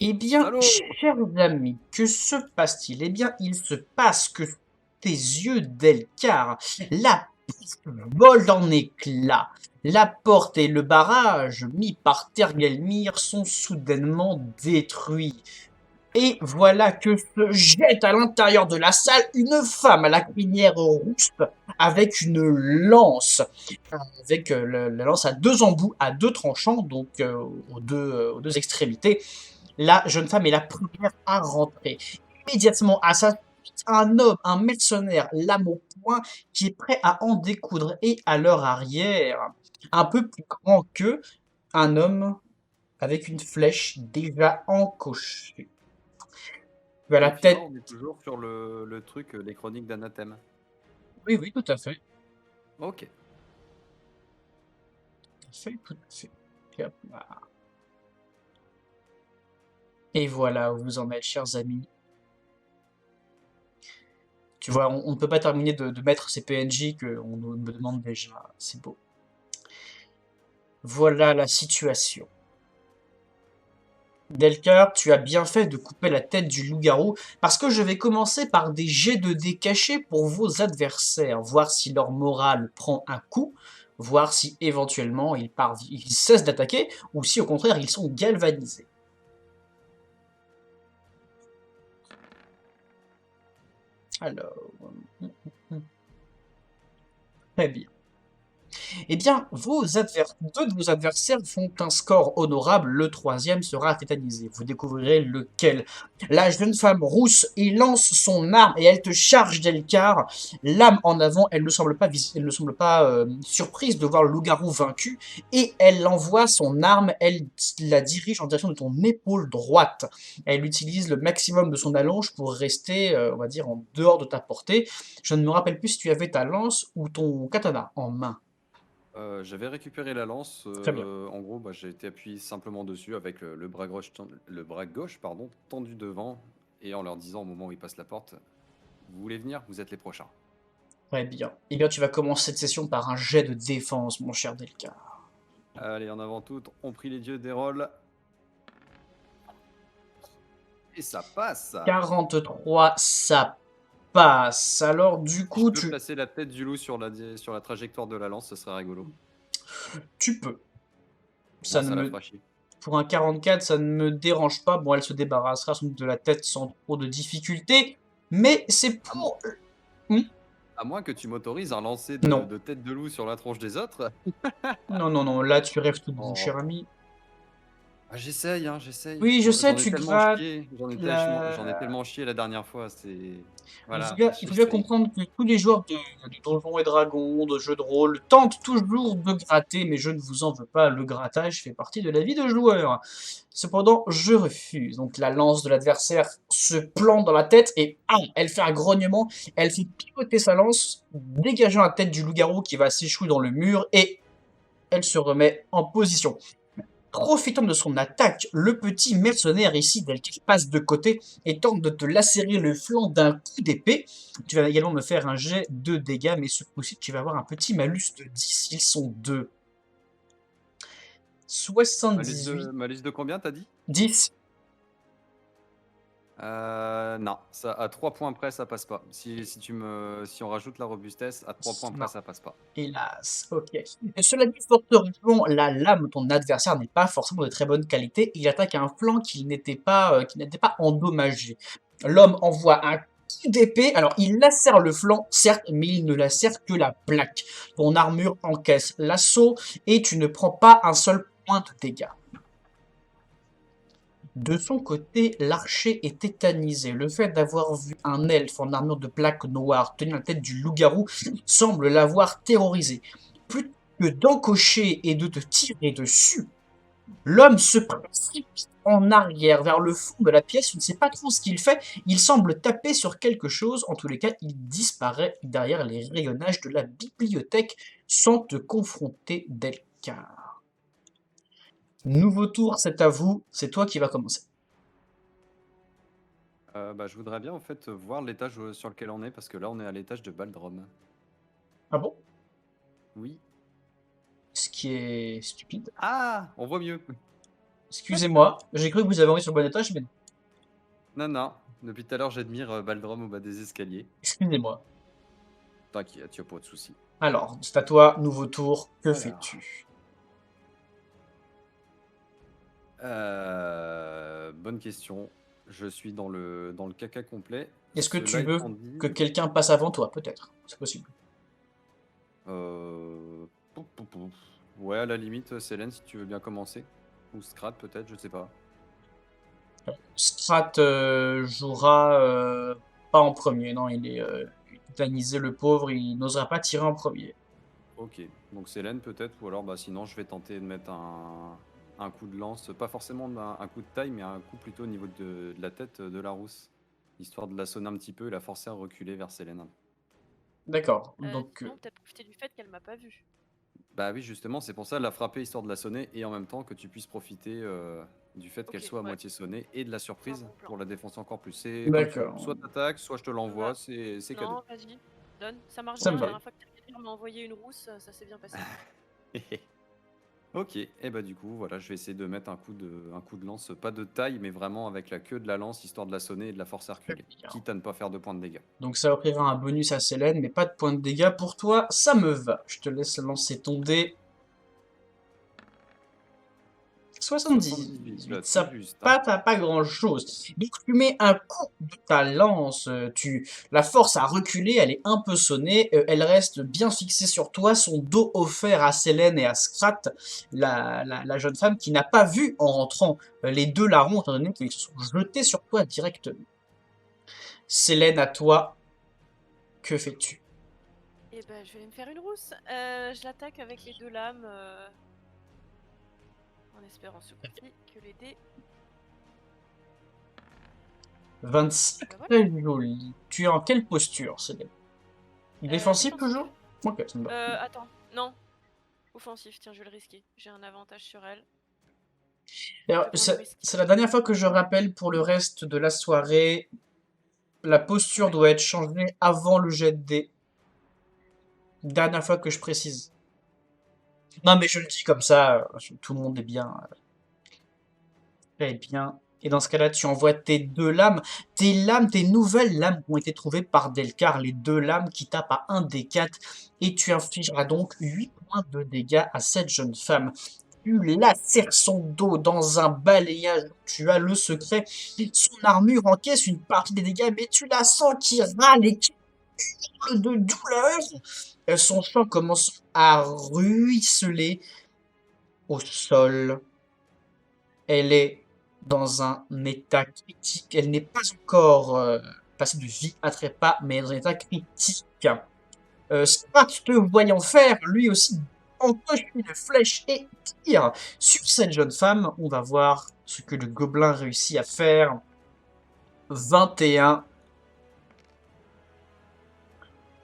Eh bien, Salaud! chers amis, que se passe-t-il? Eh bien, il se passe que sous tes yeux, Delcar, la piste vole en éclats. La porte et le barrage, mis par Tergelmir, sont soudainement détruits. Et voilà que se jette à l'intérieur de la salle une femme à la crinière rousse avec une lance, avec la lance à deux embouts, à deux tranchants, donc aux deux extrémités. La jeune femme est la première à rentrer. Immédiatement à sa suite, un homme, un mercenaire, lame au poing, qui est prêt à en découdre. Et à leur arrière, un peu plus grand qu'eux, un homme avec une flèche déjà encochée. Tu as la Donc là, tête. on est toujours sur le truc, les chroniques d'Anathème. Oui, oui, tout à fait. Ok. Tout à fait, tout à fait. Et hop là. Et voilà où vous en êtes, chers amis. Tu vois, on ne peut pas terminer de mettre ces PNJ qu'on me demande déjà. C'est beau. Voilà la situation. Delcar, tu as bien fait de couper la tête du loup-garou, parce que je vais commencer par des jets de dés cachés pour vos adversaires, voir si leur morale prend un coup, voir si éventuellement ils cessent d'attaquer, ou si au contraire ils sont galvanisés. Alors, très bien. Eh bien, deux de vos adversaires font un score honorable, le troisième sera tétanisé. Vous découvrirez lequel. La jeune femme rousse lance son arme et elle te charge d'Elcar. L'âme en avant, elle ne semble pas surprise de voir le loup-garou vaincu et elle envoie son arme, elle la dirige en direction de ton épaule droite. Elle utilise le maximum de son allonge pour rester, on va dire, en dehors de ta portée. Je ne me rappelle plus si tu avais ta lance ou ton katana en main. J'avais récupéré la lance. Très bien. En gros, bah, j'ai été appuyé simplement dessus avec le bras gauche pardon, tendu devant et en leur disant au moment où ils passent la porte, vous voulez venir, vous êtes les prochains. Très bien. Eh bien, tu vas commencer cette session par un jet de défense, mon cher Delca. Allez, en avant tout, on prie les dieux des rôles. Et ça passe. 43, ça passe. Alors, du Si je coup, peux placer la tête du loup sur la trajectoire de la lance, ce serait rigolo. tu peux. Au Ça moins, ne ça la me, fera chier. pour un 44, ça ne me dérange pas. Bon, elle se débarrassera sans doute de la tête sans trop de difficulté. Mais c'est À, mo- pour... Hmm. à moins que tu m'autorises un lancer Non. de tête de loup sur la tronche des autres. Non, non, non. Là, tu rêves tout doux, Oh. cher ami. Ah, j'essaye, hein, j'essaye. Oui, je sais, J'en ai tu tellement grattes. chié. J'en ai La... tellement chié la dernière fois. C'est. Voilà, Il faut bien j'essaye. comprendre que tous les joueurs de Donjons et Dragons, de jeux de rôle, tentent toujours de gratter, mais je ne vous en veux pas, le grattage fait partie de la vie de joueur. Cependant, je refuse. Donc la lance de l'adversaire se plante dans la tête et elle fait un grognement, elle fait pivoter sa lance, dégageant la tête du loup-garou qui va s'échouer dans le mur et elle se remet en position. Profitant de son attaque, le petit mercenaire ici, qu'il passe de côté et tente de te lacérer le flanc d'un coup d'épée. Tu vas également me faire un jet de dégâts, mais ce coup-ci, tu vas avoir un petit malus de 10. Ils sont deux. 78, Malus de combien, t'as dit? 10. Non, ça, à 3 points près, ça passe pas. Si on rajoute la robustesse, à 3 points près, Non, ça passe pas. hélas. Ok. Et cela dit, fort heureusement, la lame de ton adversaire n'est pas forcément de très bonne qualité. Il attaque un flanc qui n'était pas endommagé. L'homme envoie un coup d'épée. Alors, il lacère le flanc, certes, mais il ne lacère que la plaque. Ton armure encaisse l'assaut et tu ne prends pas un seul point de dégâts. De son côté, l'archer est tétanisé. Le fait d'avoir vu un elfe en armure de plaque noire tenir la tête du loup-garou semble l'avoir terrorisé. Plus que d'encocher et de te tirer dessus, l'homme se précipite en arrière vers le fond de la pièce. Tu ne sais pas trop ce qu'il fait. Il semble taper sur quelque chose. En tous les cas, il disparaît derrière les rayonnages de la bibliothèque sans te confronter d'Elkar. Nouveau tour, c'est à vous. C'est toi qui vas commencer. Bah, je voudrais bien en fait voir l'étage sur lequel on est parce que là on est à l'étage de Baldrum. Ah bon? Oui. Ce qui est stupide. Ah, on voit mieux. Excusez-moi, j'ai cru que vous avez envoyé sur le bon étage, mais non. Non, non. Depuis tout à l'heure, j'admire Baldrum au bas des escaliers. Excusez-moi. T'inquiète, y a pas de souci. Alors, c'est à toi, nouveau tour. Que Alors. fais-tu? Bonne question. Je suis dans le caca complet. Est-ce que tu Cela veux étant dit, que quelqu'un passe avant toi? Peut-être. C'est possible. pouf, pouf, pouf. Ouais, à la limite, Célène, si tu veux bien commencer. Ou Scrat, peut-être, je sais pas. Strat jouera pas en premier. Non, il est tétanisé, le pauvre. Il n'osera pas tirer en premier. Ok, donc Célène peut-être, ou alors bah, sinon je vais tenter de mettre un coup de lance, pas forcément un coup de taille, mais un coup plutôt au niveau de la tête de la rousse, histoire de la sonner un petit peu et la forcer à reculer vers Célène. D'accord. Donc, Sinon, peut-être profiter du fait qu'elle m'a pas vu. Bah oui, justement, c'est pour ça la frapper histoire de la sonner et en même temps que tu puisses profiter du fait qu'elle Ok, soit à ouais. moitié sonnée et de la surprise bon plan. pour la défoncer encore plus. C'est comme tu veux. d'accord. Soit t'attaques, soit je te l'envoie, c'est cadeau. Non, vas-y, donne. Ça marche Ça me bien. La va. dernière fois que quelqu'un m'a envoyé une rousse, ça s'est bien passé. Ok, et bah du coup, voilà, je vais essayer de mettre un coup de lance, pas de taille, mais vraiment avec la queue de la lance, histoire de la sonner et de la forcer à reculer, Bien. quitte à ne pas faire de points de dégâts. Donc ça offrira un bonus à Célène, mais pas de points de dégâts pour toi. Ça me va. Je te laisse lancer ton dé. 78, là, tout ça juste. t'as pas grand chose. Donc tu mets un coup de ta lance, tu la forces à reculer, elle est un peu sonnée, elle reste bien fixée sur toi, son dos offert à Célène et à Scrat, la jeune femme qui n'a pas vu en rentrant les deux larrons, étant donné qu'ils se sont jetés sur toi directement. Célène, à toi, que fais-tu? Et ben, je vais aller me faire une rousse. Je l'attaque avec les deux lames. En espérant ce coup-ci que les dés. 25, Ben voilà. très joli. Tu es en quelle posture, Célène? Défensif toujours? Ok, ça me va. Attends, non. Offensif, tiens, je vais le risquer. J'ai un avantage sur elle. Alors, Je vais prendre le risque. c'est la dernière fois que je rappelle pour le reste de la soirée. La posture Ouais. doit être changée avant le jet de dés. Dernière fois que je précise. Non, mais je le dis comme ça, tout le monde est bien. Très bien. Et dans ce cas-là, tu envoies tes deux lames. Tes lames, tes nouvelles lames ont été trouvées par Delcar, les deux lames qui tapent à 1 des 4. Et tu infligeras donc 8 points de dégâts à cette jeune femme. Tu lacères son dos dans un balayage. Tu as le secret. Son armure encaisse une partie des dégâts, mais tu la sens qui râle et qui hurle de douleur. Son sang commence à ruisseler au sol. Elle est dans un état critique. Elle n'est pas encore passée de vie à trépas, mais dans un état critique. Sprat, te voyant faire, lui aussi empoche une flèche et tire sur cette jeune femme. On va voir ce que le gobelin réussit à faire. 21.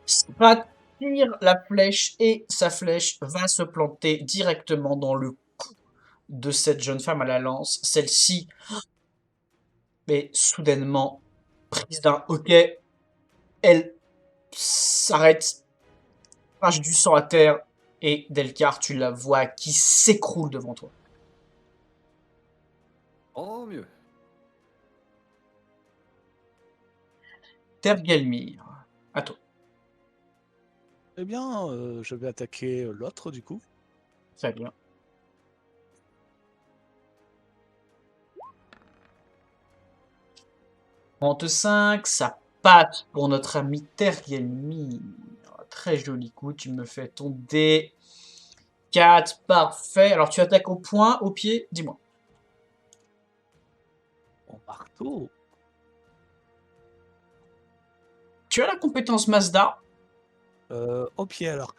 Sprat tire la flèche et sa flèche va se planter directement dans le cou de cette jeune femme à la lance. Celle-ci est soudainement prise d'un hoquet. Elle s'arrête, crache du sang à terre et Delcar, tu la vois qui s'écroule devant toi. Oh mieux. Tergelmir, à toi. Eh bien, je vais attaquer l'autre du coup. Très bien. 35, ça passe pour notre ami Tergelmir. Très joli coup, tu me fais ton dé. 4, parfait. Alors tu attaques au point, au pied, dis-moi. Mon marteau. Tu as la compétence Mazda. Au pied alors.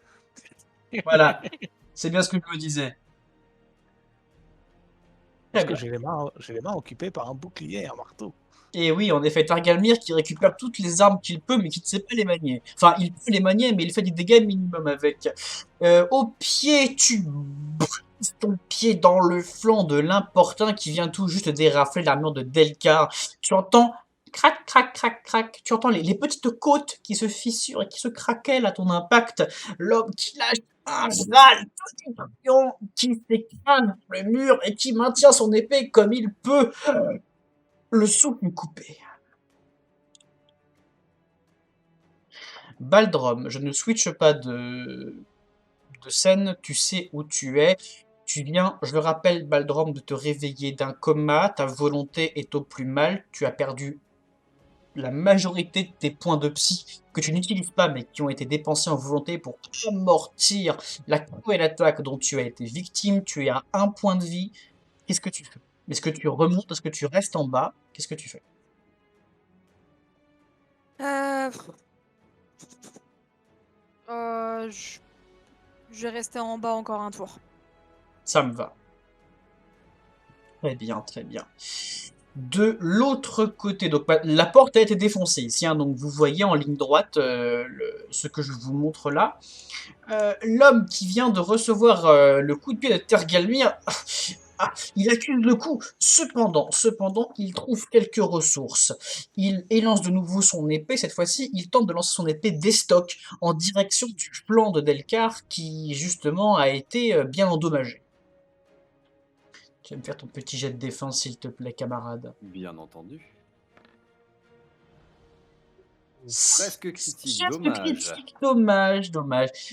Voilà, c'est bien ce que je me disais. Parce Très que bien. j'ai les mains occupées par un bouclier et un marteau. Et oui, en effet, Targalmir qui récupère toutes les armes qu'il peut, mais qui ne sait pas les manier. Enfin, il peut les manier, mais il fait des dégâts minimum avec. Au pied, tu brises ton pied dans le flanc de l'importun qui vient tout juste dérafler l'armure de Delcar. Tu entends crac, crac, crac, crac. Tu entends les petites côtes qui se fissurent et qui se craquellent à ton impact. L'homme qui lâche un râle qui s'écrase sur le mur et qui maintient son épée comme il peut, le souffle coupé. Baldrom, je ne switch pas de scène, tu sais où tu es. Tu viens, je le rappelle, Baldrom, de te réveiller d'un coma, ta volonté est au plus mal, tu as perdu la majorité de tes points de psy que tu n'utilises pas mais qui ont été dépensés en volonté pour amortir la cruelle attaque dont tu as été victime, tu es à 1 point de vie. Qu'est-ce que tu fais? Est-ce que tu remontes? Est-ce que tu restes en bas? Qu'est-ce que tu fais? Euh, je vais rester en bas encore un tour. Ça me va. Très bien, très bien. De l'autre côté, donc la porte a été défoncée ici, hein, donc vous voyez en ligne droite ce que je vous montre là. L'homme qui vient de recevoir le coup de pied de Tergalmir, il accuse le coup. Cependant, il trouve quelques ressources. Il élance de nouveau son épée. Cette fois-ci, il tente de lancer son épée d'estoc en direction du flanc de Delcar qui, justement, a été bien endommagé. Tu vas me faire ton petit jet de défense, s'il te plaît, camarade. Bien entendu. Presque critique, dommage. critique, dommage.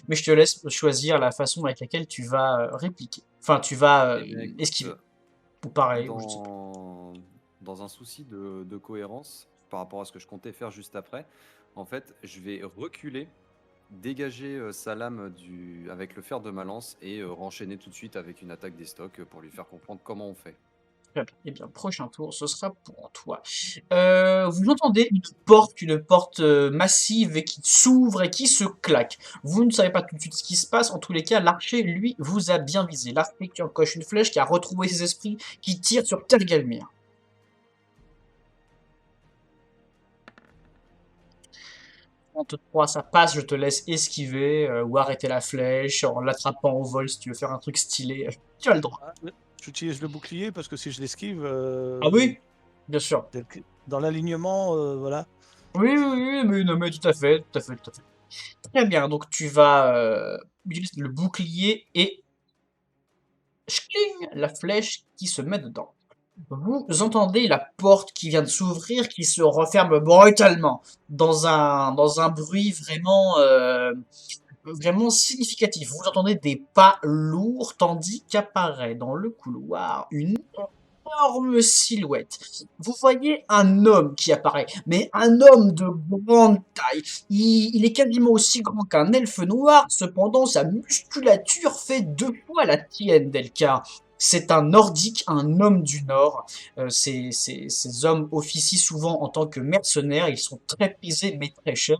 Mais je te laisse choisir la façon avec laquelle tu vas répliquer. Enfin, tu vas Eh bien, écoute, esquiver. Ou pareil, ou je sais pas. Dans un souci de cohérence par rapport à ce que je comptais faire juste après, en fait, je vais reculer, dégager sa lame avec le fer de ma lance et renchaîner tout de suite avec une attaque des stocks pour lui faire comprendre comment on fait. Très bien. Eh bien, prochain tour, ce sera pour toi. Vous entendez une porte massive et qui s'ouvre et qui se claque. Vous ne savez pas tout de suite ce qui se passe. En tous les cas, l'archer, lui, vous a bien visé. L'archer qui encoche une flèche, qui a retrouvé ses esprits, qui tire sur Tergalmir. Ça passe, je te laisse esquiver ou arrêter la flèche en l'attrapant au vol si tu veux faire un truc stylé. Tu as le droit. J'utilise le bouclier parce que si je l'esquive, Ah oui, bien sûr. dans l'alignement, voilà. Oui, mais, non, mais tout à fait. Très bien, donc tu vas utiliser le bouclier et schling, la flèche qui se met dedans. Vous entendez la porte qui vient de s'ouvrir, qui se referme brutalement, dans un bruit vraiment significatif. Vous entendez des pas lourds, tandis qu'apparaît dans le couloir une énorme silhouette. Vous voyez un homme qui apparaît, mais un homme de grande taille. Il est quasiment aussi grand qu'un elfe noir, cependant sa musculature fait 2 fois la tienne, Delcar. C'est un nordique, un homme du Nord. Ces hommes officient souvent en tant que mercenaires. Ils sont très prisés mais très chers.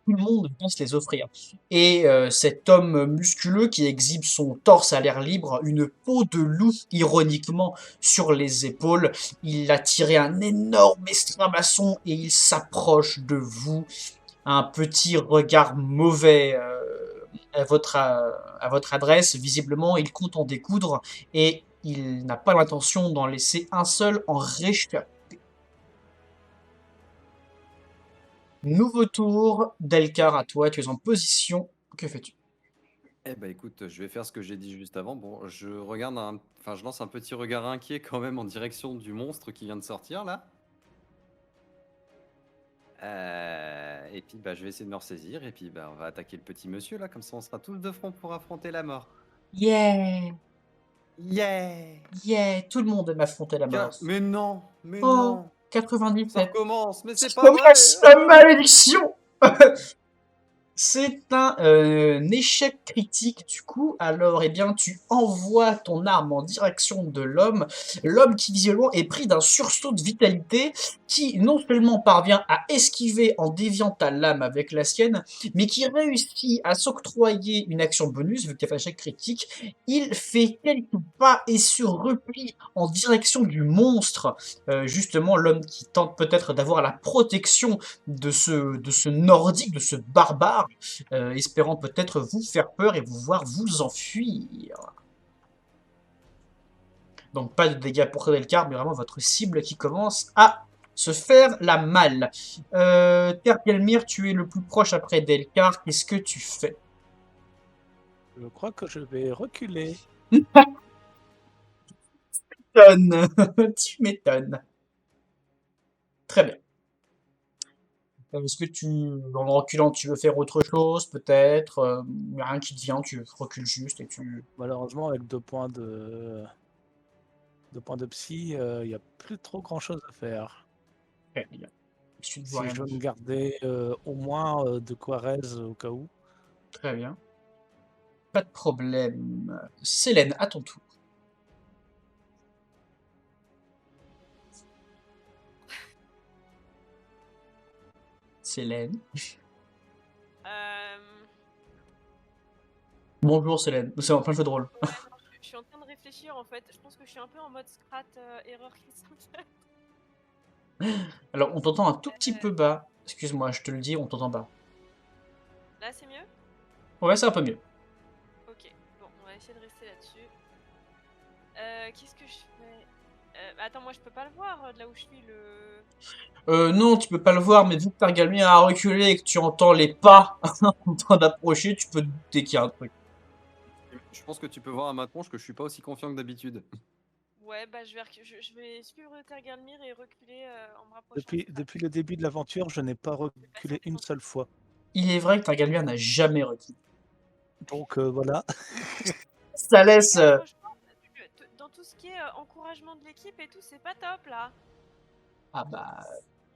Tout le monde pense les offrir. Et cet homme musculeux qui exhibe son torse à l'air libre, une peau de loup ironiquement sur les épaules, il a tiré un énorme estramasson et il s'approche de vous. Un petit regard mauvais à votre adresse. Visiblement, il compte en découdre et il n'a pas l'intention d'en laisser un seul en réchapper. Nouveau tour, Delcar, à toi, tu es en position. Que fais-tu? Eh ben écoute, je vais faire ce que j'ai dit juste avant. Bon, je lance un petit regard inquiet quand même en direction du monstre qui vient de sortir là. Et puis je vais essayer de me ressaisir et puis on va attaquer le petit monsieur là, comme ça on sera tous de front pour affronter la mort. Yeah, Yeah. tout le monde aime affronter la mort. Mais non, Oh, non. Ça 97. recommence, mais c'est Ça pas vrai. commence la malédiction. C'est un échec critique du coup. Alors, eh bien, tu envoies ton arme en direction de l'homme. L'homme qui visiblement est pris d'un sursaut de vitalité, qui non seulement parvient à esquiver en déviant ta lame avec la sienne, mais qui réussit à s'octroyer une action bonus, vu que tu as fait un échec critique. Il fait quelques pas et se replie en direction du monstre. Justement, l'homme qui tente peut-être d'avoir la protection de ce nordique, de ce barbare, espérant peut-être vous faire peur et vous voir vous enfuir. Donc pas de dégâts pour Delcar, mais vraiment votre cible qui commence à se faire la malle. Tergelmir, tu es le plus proche après Delcar. Qu'est-ce que tu fais? Je crois que je vais reculer. Tu m'étonnes. Très bien. Est-ce que en reculant, tu veux faire autre chose, peut-être? Y a rien qui te vient, tu recules juste et tu... Malheureusement, avec 2 points de psy, il n'y a plus trop grand-chose à faire. Très bien. Tu ne vois Si rien je veux d'autre. me garder au moins de quoi raise au cas où. Très bien. Pas de problème. Célène, à ton tour. Célène. Euh, Bonjour Célène. C'est en plein jeu de rôle. Ouais, non, je suis en train de réfléchir en fait. Je pense que je suis un peu en mode scrat erreur qui s'intègre. Alors, on t'entend un tout petit peu bas. Excuse-moi, je te le dis, on t'entend bas. Là, c'est mieux? Ouais, c'est un peu mieux. Ok, bon, on va essayer de rester là-dessus. Qu'est-ce que je fais? Attends, moi je peux pas le voir de là où je suis le. Non, tu peux pas le voir, mais vu que Targalmir a reculé et que tu entends les pas en train d'approcher, tu peux te douter qu'il y a un truc. Je pense que tu peux voir à ma tronche que je suis pas aussi confiant que d'habitude. Ouais, bah je vais suivre Tergalmir et reculer en me rapprochant. de Scrat. Depuis le début de l'aventure, je n'ai pas reculé une seule fois. Il est vrai que Targalmir n'a jamais reculé. Donc voilà. Ça laisse... Les gars, franchement, dans tout ce qui est encouragement de l'équipe et tout, c'est pas top là. Ah bah...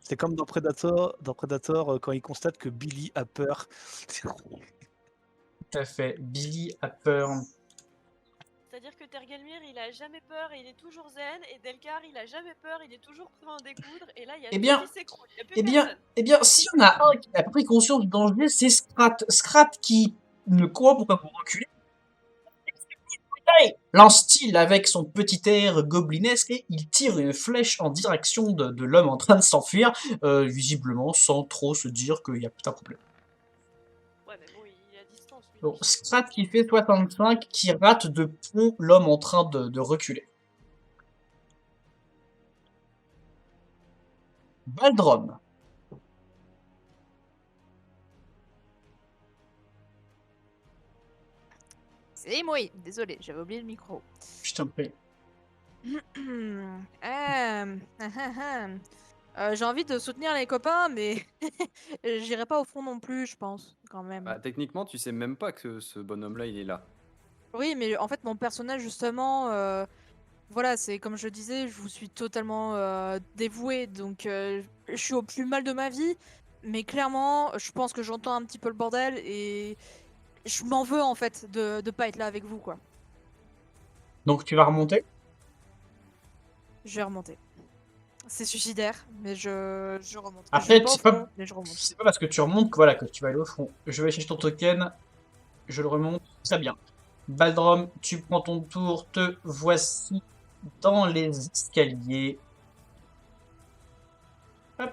C'est comme dans Predator, quand il constate que Billy a peur. Tout à fait. Billy a peur. C'est-à-dire que Tergalmir, il a jamais peur et il est toujours zen, et Delcar, il a jamais peur, il est toujours prêt à en découdre, et là, il y a Eh tout bien, qui s'écroule, il y a plus personne. s'il y en a un qui a pris conscience du danger, c'est Scrat. Scrat qui ne croit pourquoi vous reculez. Lance-t-il avec son petit air goblinesque et il tire une flèche en direction de l'homme en train de s'enfuir, visiblement sans trop se dire qu'il y a peut-être un problème. Ouais, mais bon, il est à distance, lui. Bon, donc. Scrat qui fait 65, qui rate de pont l'homme en train de reculer. Baldrom. C'est moi, désolé, j'avais oublié le micro. Je t'en prie. J'ai envie de soutenir les copains, mais j'irai pas au fond non plus, je pense, quand même. Bah, techniquement, tu sais même pas que ce bonhomme-là, il est là. Oui, mais en fait, mon personnage, justement, voilà, c'est comme je disais, je vous suis totalement dévouée, donc je suis au plus mal de ma vie, mais clairement, je pense que j'entends un petit peu le bordel et je m'en veux en fait de pas être là avec vous, quoi. Donc tu vas remonter. Je vais remonter. C'est suicidaire, mais je remonte. Je Après, vais pas au c'est pas, front, mais je remonte. c'est pas parce que tu remontes que, voilà, que tu vas aller au front. Je vais chercher ton token. Je le remonte. Très bien. Baldrom, tu prends ton tour. Te voici dans les escaliers. Hop.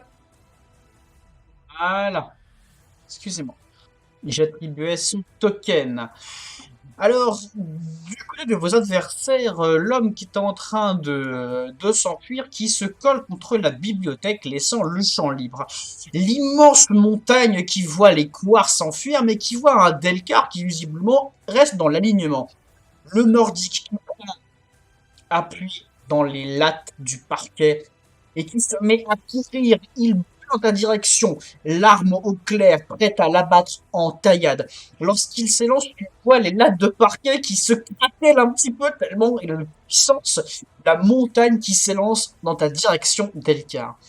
Voilà. Excusez-moi. J'attribuais son token. Alors, du côté de vos adversaires, l'homme qui est en train de s'enfuir, qui se colle contre la bibliothèque, laissant le champ libre. L'immense montagne qui voit les couards s'enfuir, mais qui voit un Delcar qui visiblement reste dans l'alignement. Le nordique qui appuie dans les lattes du parquet et qui se met à courir. Il bute dans ta direction, l'arme au clair, prête à l'abattre en taillade. Lorsqu'il s'élance, tu vois les lattes de parquet qui se cratèlent un petit peu tellement il a de puissance. La montagne qui s'élance dans ta direction, Delcar.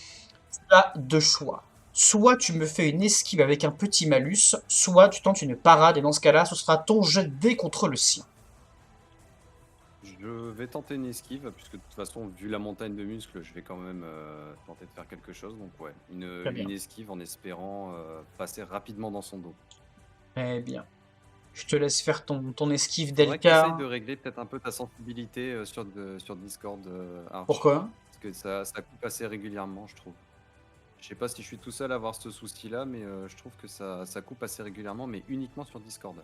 Tu as deux choix. Soit tu me fais une esquive avec un petit malus, soit tu tentes une parade et dans ce cas-là, ce sera ton jet de dés contre le sien. Je vais tenter une esquive, puisque de toute façon, vu la montagne de muscles, je vais quand même tenter de faire quelque chose. Donc ouais, Très bien. une esquive en espérant passer rapidement dans son dos. Très bien. Je te laisse faire ton esquive, Faudrait que tu Delcar. de régler peut-être un peu ta sensibilité sur Discord, Arch. Pourquoi? Parce que ça coupe assez régulièrement, je trouve. Je sais pas si je suis tout seul à avoir ce souci-là, mais je trouve que ça coupe assez régulièrement, mais uniquement sur Discord.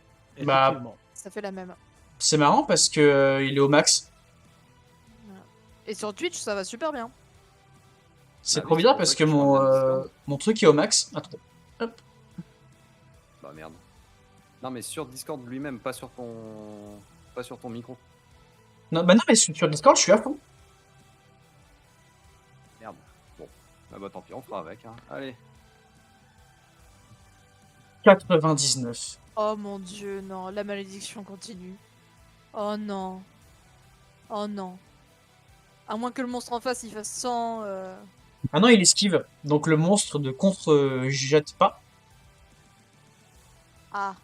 Bah, Effectivement. Ça fait la même. c'est marrant parce que il est au max. Et sur Twitch, ça va super bien. C'est Bah trop oui, bizarre pour parce ça que je parle bien de Discord. mon truc est au max. Attends. Hop. Bah merde. Non mais sur Discord lui-même, pas sur ton micro. Non, bah non, mais sur Discord, je suis à fond. Merde. Bon. Bah tant pis, on fera avec. Hein. Allez. 99. Oh mon dieu, non, la malédiction continue. Oh non. Oh non. À moins que le monstre en face il fasse 100. Ah non, il esquive. Donc le monstre de contre-jette pas. Ah.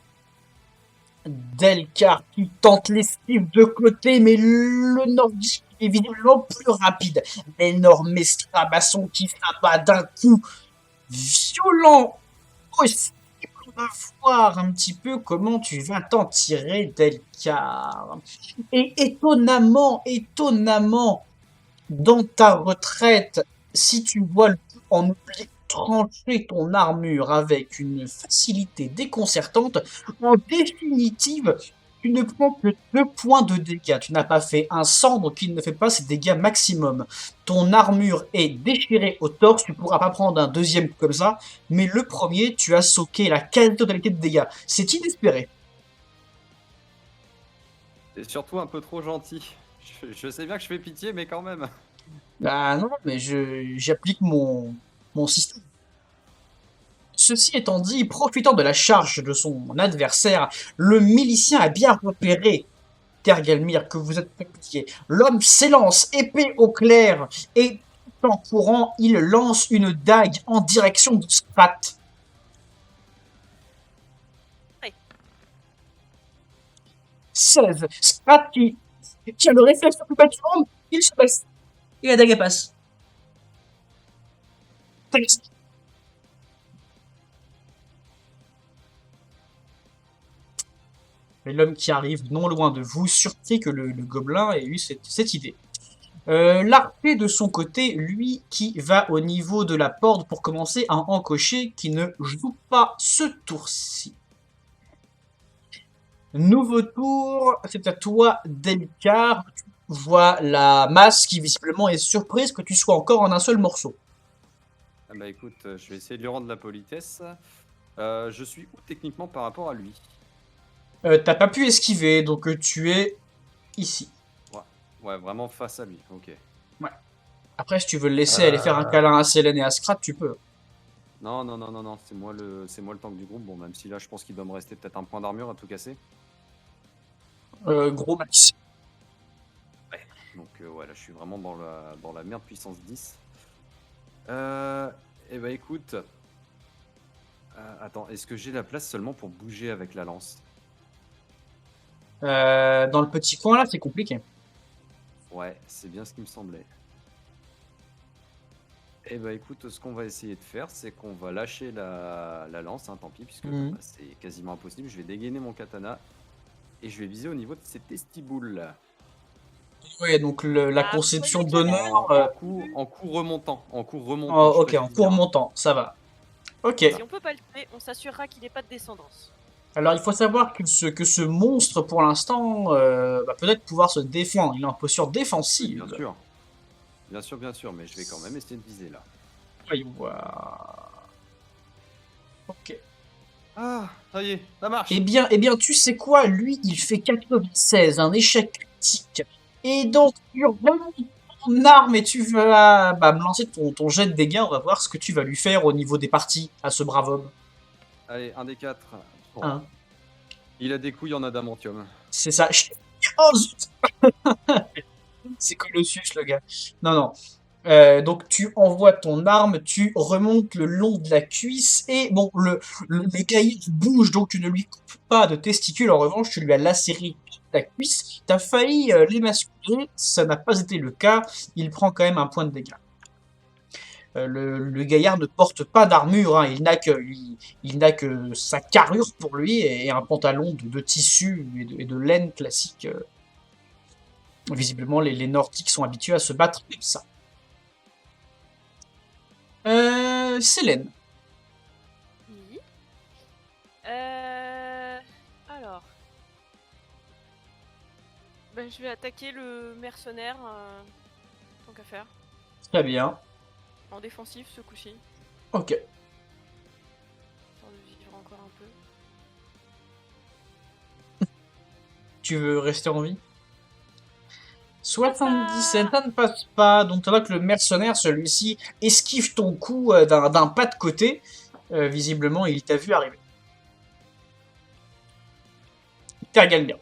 Delcar qui tente l'esquive de côté, mais le nordique est visiblement plus rapide. L'énorme estrabasson qui s'abat d'un coup violent aussi. On va voir un petit peu comment tu vas t'en tirer, Delcar. Et étonnamment, dans ta retraite, si tu vois le coup en oubli trancher ton armure avec une facilité déconcertante, en définitive, tu ne prends que 2 points de dégâts. Tu n'as pas fait un sang, donc il ne fait pas ses dégâts maximum. Ton armure est déchirée au torse, tu pourras pas prendre un deuxième coup comme ça, mais le premier, tu as soqué la quasi-totalité de dégâts. C'est inespéré. C'est surtout un peu trop gentil. Je sais bien que je fais pitié, mais quand même. Ah non, mais j'applique mon système. Ceci étant dit, profitant de la charge de son adversaire, le milicien a bien repéré Tergelmir que vous êtes compliqué. L'homme s'élance, épée au clair, et tout en courant, il lance une dague en direction de Sprat. Ouais. 16. Sprat qui a le réflexe le plus bas du monde, il se baisse. Et la dague passe. Mais l'homme qui arrive non loin de vous, surpris que le gobelin ait eu cette idée. L'arpé de son côté, lui, qui va au niveau de la porte pour commencer à encocher, qui ne joue pas ce tour-ci. Nouveau tour, c'est à toi, Delcar. Tu vois la masse qui visiblement est surprise que tu sois encore en un seul morceau. Ah bah écoute, je vais essayer de lui rendre la politesse. Je suis où techniquement par rapport à lui? T'as pas pu esquiver, donc tu es ici. Ouais, vraiment face à lui, ok. Ouais. Après, si tu veux le laisser aller faire un câlin à Selene et à Scrat, tu peux. Non, c'est moi le tank du groupe. Bon, même si là, je pense qu'il doit me rester peut-être un point d'armure à tout casser. Gros max. Donc voilà, je suis vraiment dans la merde puissance 10. Et bah écoute, attends, est-ce que j'ai la place seulement pour bouger avec la lance? Dans le petit coin là, c'est compliqué. Ouais, c'est bien ce qui me semblait. Et bah écoute, ce qu'on va essayer de faire, c'est qu'on va lâcher la lance, hein, tant pis, puisque Mhm. bah, c'est quasiment impossible. Je vais dégainer mon katana et je vais viser au niveau de ses testiboules. Ouais, donc la Ah, vous conception voyez que j'avais d'honneur. raison. En coup remontant. En coup remontant. Oh, je ok, en précise cours bien. montant, ça va. Ok. Si on peut pas le tuer, on s'assurera qu'il n'ait pas de descendance. Alors il faut savoir que ce monstre, pour l'instant, va peut-être pouvoir se défendre. Il est en posture défensive. Bien sûr. Bien sûr, mais je vais quand même essayer de viser là. Voyons voir. Ok. Ah, ça y est, ça marche. Eh bien, tu sais quoi? Lui, il fait 96, un échec critique. Et donc, tu remontes ton arme et tu vas me lancer ton jet de dégâts. On va voir ce que tu vas lui faire au niveau des parties à ce brave homme. Allez, un des 4. Bon. Hein, Il a des couilles en adamantium. c'est ça. Oh zut! C'est Colossus, le gars. Non, non. Donc tu envoies ton arme, tu remontes le long de la cuisse et bon, le gaillard bouge donc tu ne lui coupes pas de testicules. En revanche, tu lui as lacéré toute la cuisse. T'as failli l'émasculer, ça n'a pas été le cas. Il prend quand même un point de dégâts. Le gaillard ne porte pas d'armure, hein. Il n'a que sa carrure pour lui et un pantalon de tissu et de laine classique. Visiblement, les Nordiques sont habitués à se battre comme ça. Célène. Oui. Alors. Ben, je vais attaquer le mercenaire. Tant qu'à faire. Très bien. En défensif ce coup-ci. Ok. Histoire de vivre encore un peu. Tu veux rester en vie? 77, ça ne passe pas. Donc, tu vois que le mercenaire, celui-ci, esquive ton coup d'un pas de côté. Visiblement, il t'a vu arriver. Tergalmir.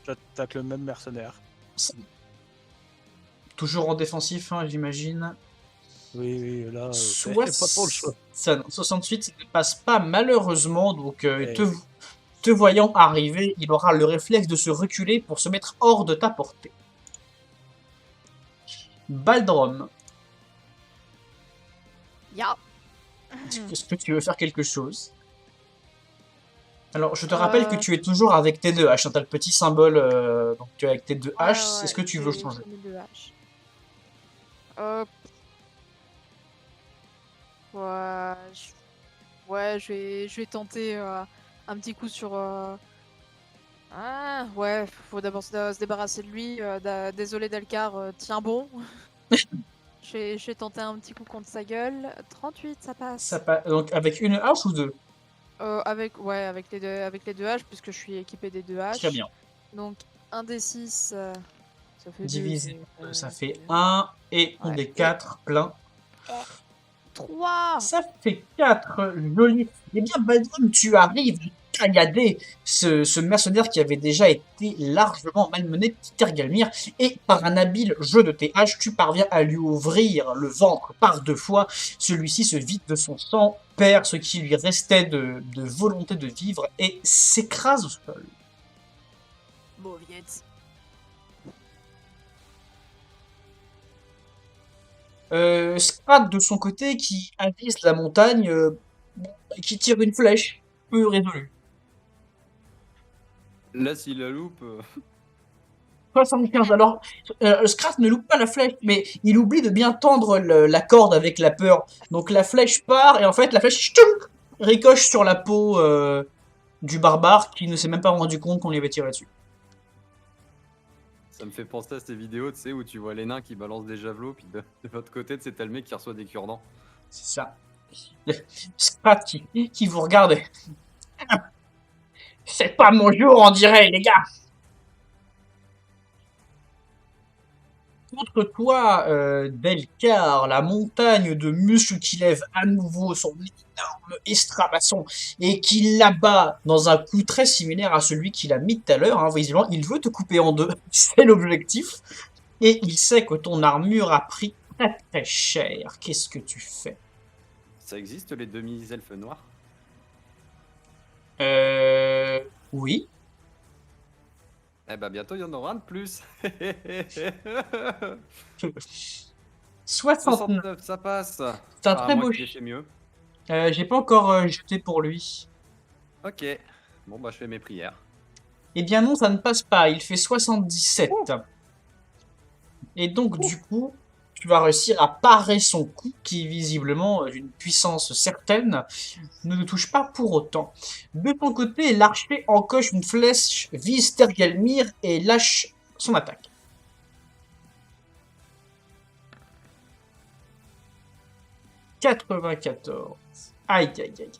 J'attaque le même mercenaire. Toujours en défensif, hein, j'imagine. Oui, là, pas trop le choix. 68, ça ne passe pas malheureusement. Donc, Eh. te voyant arriver, il aura le réflexe de se reculer pour se mettre hors de ta portée. Baldrom, Ya. est-ce que tu veux faire quelque chose? Alors, je te rappelle que tu es toujours avec tes deux haches. Hein, t'as le petit symbole, donc tu es avec tes deux haches. Est-ce que tu veux changer? J'ai mis 2 haches. Ouais, je vais tenter un petit coup sur. Ah, ouais, faut d'abord se débarrasser de lui. Désolé Delcar, tiens bon. Je vais tenter un petit coup contre sa gueule. 38, ça passe. Donc, avec une hache ou deux? Avec les deux haches, puisque je suis équipé des deux haches. Très bien. Donc, 1 des 6, ça fait Divisé, 2, ça fait 1 et on des 4 plein. 3. Ça fait 4, joli. Eh bien, Baldrum, tu arrives à tagader ce mercenaire qui avait déjà été largement malmené de Tergalmir, et par un habile jeu de tes haches, tu parviens à lui ouvrir le ventre par 2 fois. Celui-ci se vide de son sang, perd ce qui lui restait de volonté de vivre et s'écrase au sol. Mauviette. Scrat de son côté qui avise la montagne, qui tire une flèche, peu résolue. Là, s'il la loupe. 75. Alors, Scrat ne loupe pas la flèche, mais il oublie de bien tendre la corde avec la peur. Donc la flèche part, et en fait, la flèche chtouk, ricoche sur la peau du barbare qui ne s'est même pas rendu compte qu'on lui avait tiré dessus. Ça me fait penser à ces vidéos, tu sais, où tu vois les nains qui balancent des javelots, puis de l'autre côté, tu sais, t'as le mec qui reçoit des cure-dents. C'est ça. Scrat qui vous regarde. C'est pas mon jour, on dirait, les gars. Contre toi, Delcar, la montagne de muscles qui lève à nouveau son énorme estrabasson et qui l'abat dans un coup très similaire à celui qu'il a mis tout à l'heure. Hein, visiblement, il veut te couper en deux, c'est l'objectif. Et il sait que ton armure a pris très très cher. Qu'est-ce que tu fais? Ça existe les demi-elfes noirs? Oui. Eh ben bientôt il y en aura un de plus. 69. Ça passe. C'est un Ah, très moi beau qui l'ai fait mieux. J'ai pas encore jeté pour lui. Ok. Bon bah je fais mes prières. Eh bien non, ça ne passe pas. Il fait 77. Et donc du coup, tu vas réussir à parer son coup qui, visiblement, d'une puissance certaine, ne te touche pas pour autant. De ton côté, l'archer encoche une flèche, vise Tergalmir et lâche son attaque. « 94. Aïe, aïe, aïe.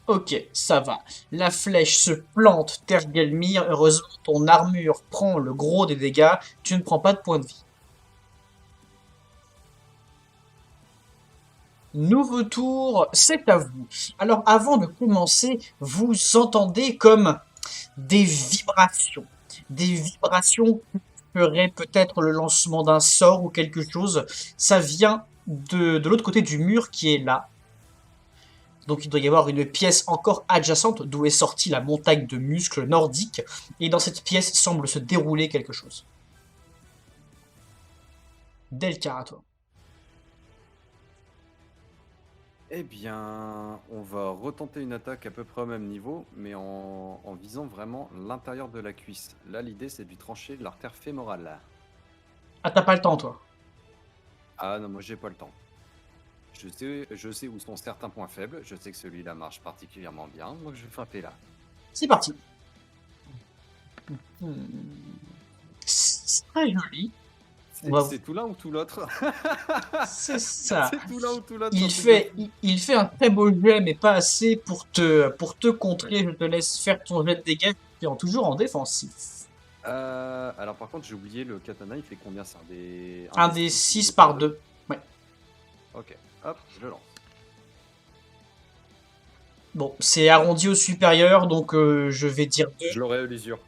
Ok, ça va. La flèche se plante, Tergalmir. Heureusement, ton armure prend le gros des dégâts. Tu ne prends pas de points de vie. Nouveau tour, c'est à vous. Alors, avant de commencer, vous entendez comme des vibrations. Des vibrations qui feraient peut-être le lancement d'un sort ou quelque chose. Ça vient de l'autre côté du mur qui est là. Donc il doit y avoir une pièce encore adjacente d'où est sortie la montagne de muscles nordiques. Et dans cette pièce semble se dérouler quelque chose. Delcar, à toi. Eh bien, on va retenter une attaque à peu près au même niveau, mais en visant vraiment l'intérieur de la cuisse. Là, l'idée, c'est de lui trancher l'artère fémorale. Ah, t'as pas le temps, toi. Ah non, moi, j'ai pas le temps. Je sais où sont certains points faibles. Je sais que celui-là marche particulièrement bien, donc je vais frapper là. C'est parti. Très joli. C'est va- c'est tout l'un ou tout l'autre? C'est ça. C'est tout l'un ou tout l'autre? Il c'est un truc fait, de fou. il fait un très beau jet, mais pas assez pour te contrer. Je te laisse faire ton jet de dégâts, tu es toujours en défensif. Alors par contre, j'ai oublié le katana, il fait combien? C'est Un des 6 par 2. Ouais. Ok, hop, je lance. Bon, c'est arrondi au supérieur, donc je vais dire 2. Je l'aurai à l'usure.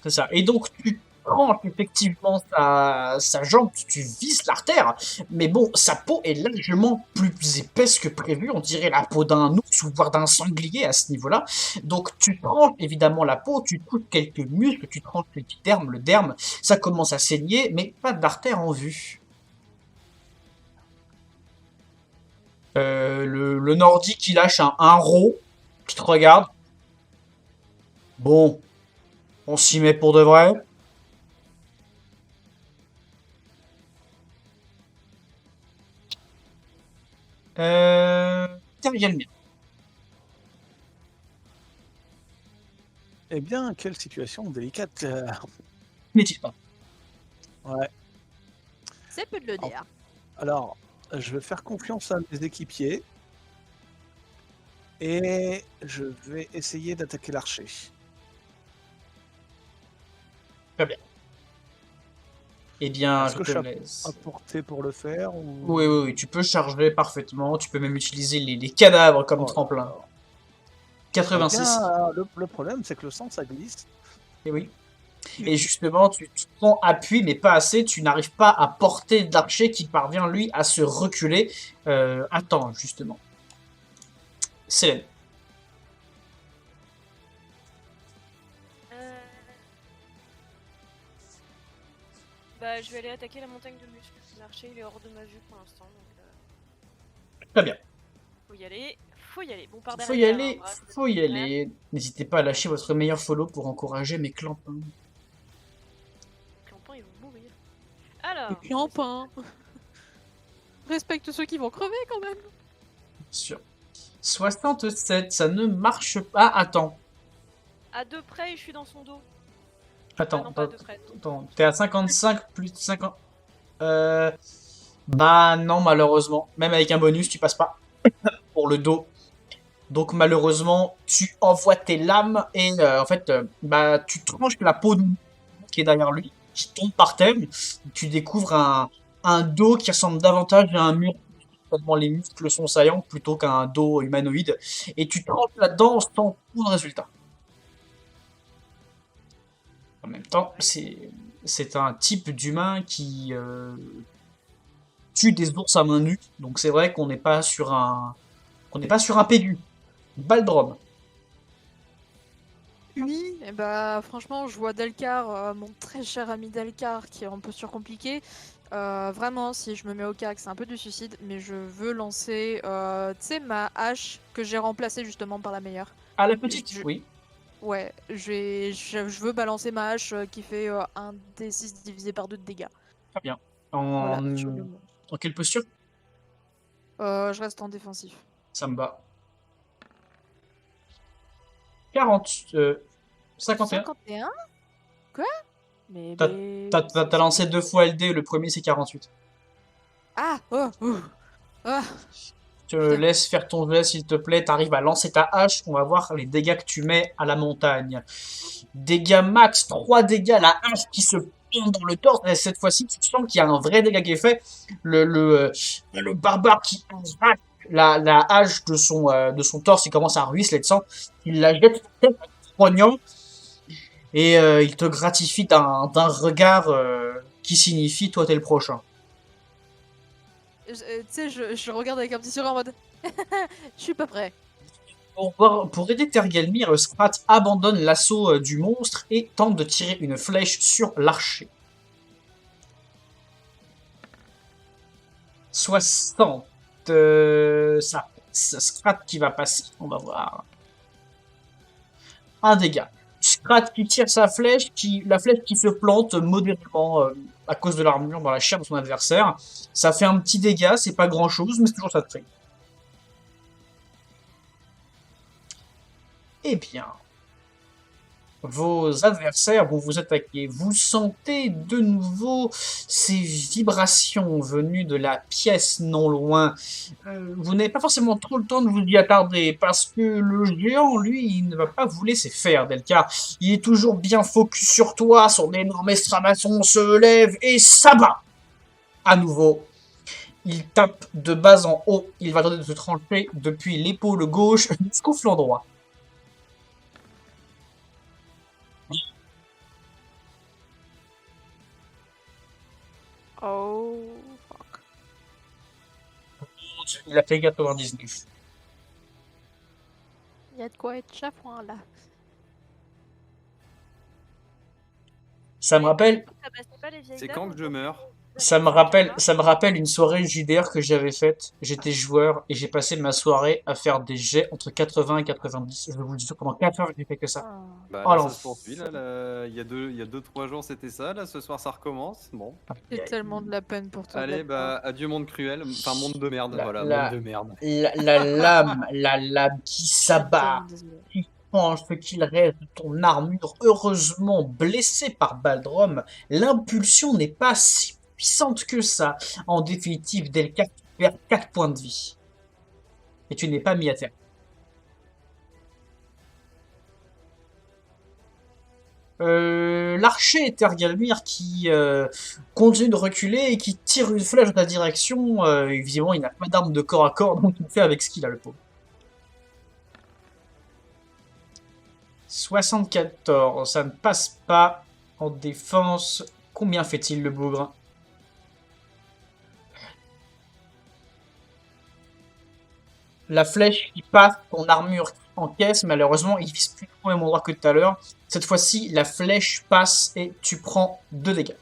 C'est ça. Et donc, tu tranches effectivement sa jambe, tu vises l'artère, mais bon, sa peau est largement plus épaisse que prévu, on dirait la peau d'un ours ou voire d'un sanglier à ce niveau-là. Donc, tu tranches évidemment la peau, tu touches quelques muscles, tu tranches l'épiderme, le derme, ça commence à saigner, mais pas d'artère en vue. Le nordique, il lâche un rot qui te regarde. Bon, on s'y met pour de vrai. Derrière le mien. Eh bien, quelle situation délicate. N'est-il pas? Ouais. C'est peu de le dire. Alors, je vais faire confiance à mes équipiers. Et je vais essayer d'attaquer l'archer. Très bien. Eh bien, Est-ce je que te je laisse. suis à portée pour le faire ou... Oui, oui, oui, tu peux charger parfaitement. Tu peux même utiliser les cadavres comme Oh là tremplin. là. 86. Eh bien, le problème, c'est que le sang, ça glisse. Et oui. Et justement, tu prends appui, mais pas assez. Tu n'arrives pas à porter l'archer qui parvient, lui, à se reculer. Attends, justement. Célène. Bah, je vais aller attaquer la montagne de muscles. L'archer, il est hors de ma vue pour l'instant, donc Très bien. faut y aller. Faut y aller. Bon, par Faut y derrière. aller, hein, bref. faut y aller. N'hésitez pas à lâcher votre meilleur follow pour encourager mes clampins. Les clampins, ils vont mourir. Alors. Et puis en pain. Respecte ceux qui vont crever quand même. Sûr. 67, ça ne marche pas. Ah, attends. À 2 près, je suis dans son dos. Attends, non, pas à 2 près. attends. T'es à 55 plus 50. Bah non, malheureusement. Même avec un bonus, tu passes pas. Pour le dos. Donc malheureusement, tu envoies tes lames et en fait, bah tu tranches la peau qui est derrière lui, qui tombe par terre. Tu découvres un dos qui ressemble davantage à un mur, tellement les muscles sont saillants plutôt qu'un dos humanoïde. Et tu tranches là-dedans sans coup de résultat. En même temps, c'est un type d'humain qui tue des ours à main nue. Donc c'est vrai qu'on n'est pas sur un PEGU. Baldrom. Oui, et bah franchement, je vois Delcar, mon très cher ami Delcar, qui est un peu surcompliqué. Vraiment, si je me mets au CAC, c'est un peu du suicide, mais je veux lancer, tu sais, ma hache que j'ai remplacée justement par la meilleure. Ah, la petite, Je- oui. Ouais, je veux balancer ma hache qui fait 1 D6 divisé par 2 de dégâts. Très bien. Voilà, je le montre. En quelle posture? Je reste en défensif. Ça me va. 40. 51. 51? Quoi? Mais... T'as- mais- T'as lancé 2 fois LD, le premier c'est 48. Ah! Oh! Ah! Je te laisse faire ton jet s'il te plaît. T'arrives à lancer ta hache. On va voir les dégâts que tu mets à la montagne. Dégâts max, 3 dégâts. La hache qui se plante dans le torse. Et cette fois-ci, tu sens qu'il y a un vrai dégât qui est fait. Le barbare qui arrache la hache de son torse, il commence à ruisseler de sang. Il la jette poignant. Et il te gratifie d'un regard qui signifie toi t'es le prochain. Tu sais, je regarde avec un petit sourire en mode je suis pas prêt. Pour aider Tergelmir, Scrat abandonne l'assaut du monstre et tente de tirer une flèche sur l'archer. 60. Ça passe. Scrat qui va passer. On va voir. Un dégât. Scrat qui tire sa flèche, la flèche qui se plante modérément à cause de l'armure dans la chair de son adversaire. Ça fait un petit dégât, c'est pas grand chose, mais c'est toujours ça de fait. Eh bien, vos adversaires vont vous attaquer. Vous sentez de nouveau ces vibrations venues de la pièce non loin. Vous n'avez pas forcément trop le temps de vous y attarder parce que le géant, lui, il ne va pas vous laisser faire, Delcar. Il est toujours bien focus sur toi, son énorme exclamation se lève et s'abat. À nouveau, il tape de bas en haut. Il va tenter de se trancher depuis l'épaule gauche jusqu'au flanc droit. Oh, fuck. Il a fait 99. Il y a de quoi être chafouin là. Ça me rappelle, C'est quand que je meurs? ça me rappelle une soirée JDR que j'avais faite. J'étais joueur et j'ai passé ma soirée à faire des jets entre 80 et 90. Je vous le dis, pendant 4 heures, j'ai fait que ça. Bah Oh, là, l'enfer. ça se poursuit. Là, il y a 2-3 jours, c'était ça. Là, ce soir, ça recommence. Bon. J'ai tellement de la peine pour toi. Allez, bah, adieu, monde cruel. Enfin, monde de merde. Voilà, La monde de merde. la lame qui s'abat, qui change ce qu'il reste de ton armure, heureusement blessé par Baldrom. L'impulsion n'est pas si puissante que ça. En définitive, Delcar perd 4 points de vie. Et tu n'es pas mis à terre. L'archer Tergalmir qui continue de reculer et qui tire une flèche dans ta direction. Évidemment, il n'a pas d'arme de corps à corps, donc il fait avec ce qu'il a, le pauvre. 74, ça ne passe pas en défense. Combien fait-il, le bougre? La flèche qui passe, ton armure encaisse, malheureusement, il vise plus au même endroit que tout à l'heure. Cette fois-ci, la flèche passe et tu prends 2 dégâts.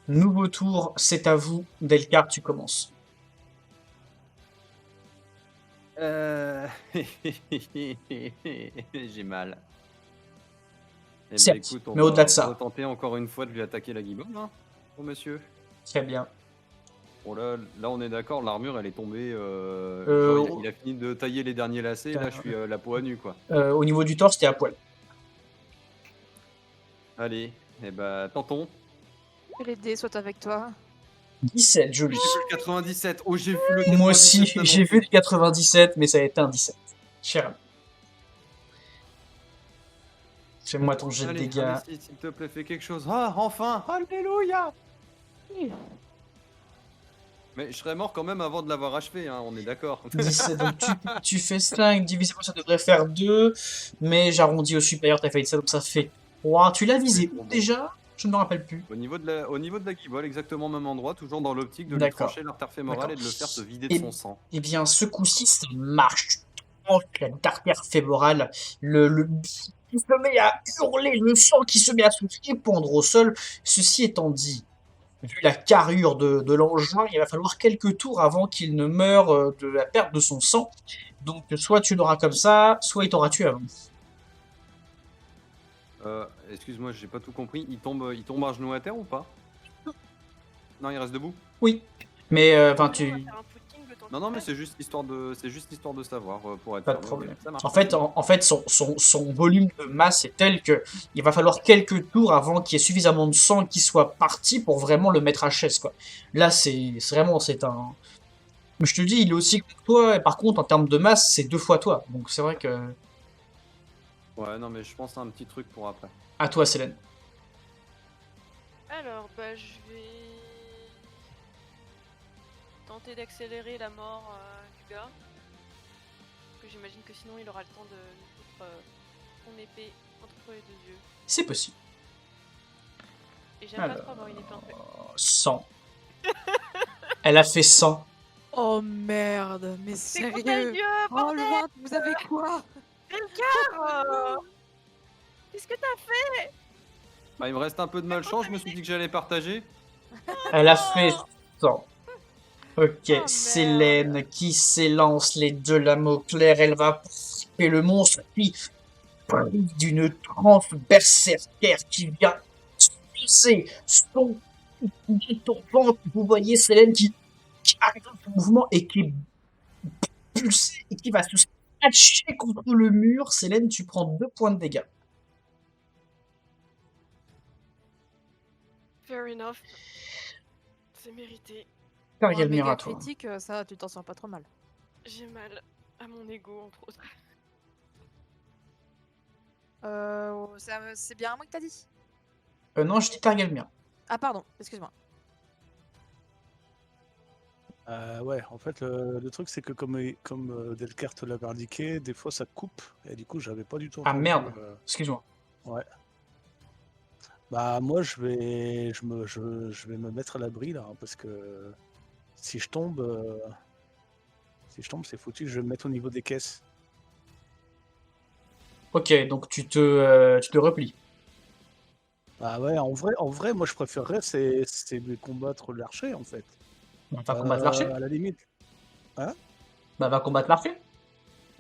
Nouveau tour, c'est à vous. Delcar, tu commences. J'ai mal. Eh ben, Certes, écoute, mais au-delà de ça. On va tenter encore une fois de lui attaquer la guibole, hein, bon monsieur. Très bien. Bon là on est d'accord, l'armure elle est tombée. Genre, il a fini de tailler les derniers lacets, là je suis la peau à nu quoi. Au niveau du torse, t'es à poil. Allez, et bah tentons. Que les dés soient avec toi. 17, joli. J'ai vu le 97, oh j'ai vu le 97. Moi aussi, j'ai vu le 97, mais ça a été un 17. Cher ami. Fais-moi ton jet de dégâts. Allez, s'il te plaît, fais quelque chose. Ah, enfin, alléluia. Mais je serais mort quand même avant de l'avoir achevé, hein, on est d'accord. 17, donc tu fais 5, divisé par ça devrait faire 2, mais j'arrondis au supérieur, t'as fait ça, donc ça fait 3. Tu l'as visé où déjà? Je ne me rappelle plus. Au niveau de la guibole, exactement au même endroit, toujours dans l'optique de lui D'accord. trancher l'artère fémorale et de le faire se vider de Et- son sang. Eh bien, ce coup-ci, ça marche. Tu tranches l'artère fémorale, il se met à hurler, le sang qui se met à se répandre au sol. Ceci étant dit, vu la carrure de l'engin, il va falloir quelques tours avant qu'il ne meure de la perte de son sang. Donc, soit tu l'auras comme ça, soit il t'aura tué avant. Excuse-moi, j'ai pas tout compris. Il tombe à genoux à terre ou pas? Non, il reste debout. Oui, mais enfin, On va tu. faire un footing le temps Non, qu'il mais passe. c'est juste histoire de savoir pour être Pas de sûr. problème. Ok, ça marche. En fait, son volume de masse est tel que il va falloir quelques tours avant qu'il y ait suffisamment de sang qui soit parti pour vraiment le mettre à chaise, quoi. Là, c'est un. Mais je te dis, il est aussi que toi, et par contre, en termes de masse, c'est 2 fois toi. Donc c'est vrai que. Ouais, non, mais je pense à un petit truc pour après. À toi, Célène. Alors, bah, je vais tenter d'accélérer la mort du gars. Parce que j'imagine que sinon il aura le temps de nous foutre son épée entre les 2 yeux. C'est possible. Et j'aime pas trop avoir une épée entre les 2 yeux. 100. Elle a fait 100. Oh merde, mais C'est quoi ta sérieux? gueule, Oh bordel? le ventre, vous avez quoi? Qu'est-ce que t'as fait? Bah, il me reste un peu de malchance, je me suis dit que j'allais partager. Elle a fait 100. Ok, merde. Célène qui s'élance les 2 lames claires, elle va frapper le monstre, puis prise d'une transe berserker qui vient pousser son ventre. Vous voyez Célène qui arrive dans son mouvement et qui propulser et qui va se scratcher contre le mur. Célène, tu prends 2 points de dégâts. Fair enough. C'est mérité. Un Targelmir méga à toi. critique, ça, tu t'en sors pas trop mal. J'ai mal à mon ego, entre autres. C'est bien à moi que t'as dit? Non, je dis Targelmir. Ah, pardon, excuse-moi. Ouais, en fait, le truc, c'est que comme Delcart l'avait indiqué, des fois ça coupe, et du coup, j'avais pas du tout Ah entendu, merde, excuse-moi. Bah, moi, je vais me mettre à l'abri, là, hein, parce que si je tombe, c'est foutu, je vais me mettre au niveau des caisses. Ok, donc tu te replies. Bah ouais, en vrai, moi, je préférerais, c'est de combattre l'archer, en fait. Bah, va combattre l'archer. À la limite. Bah, va combattre l'archer.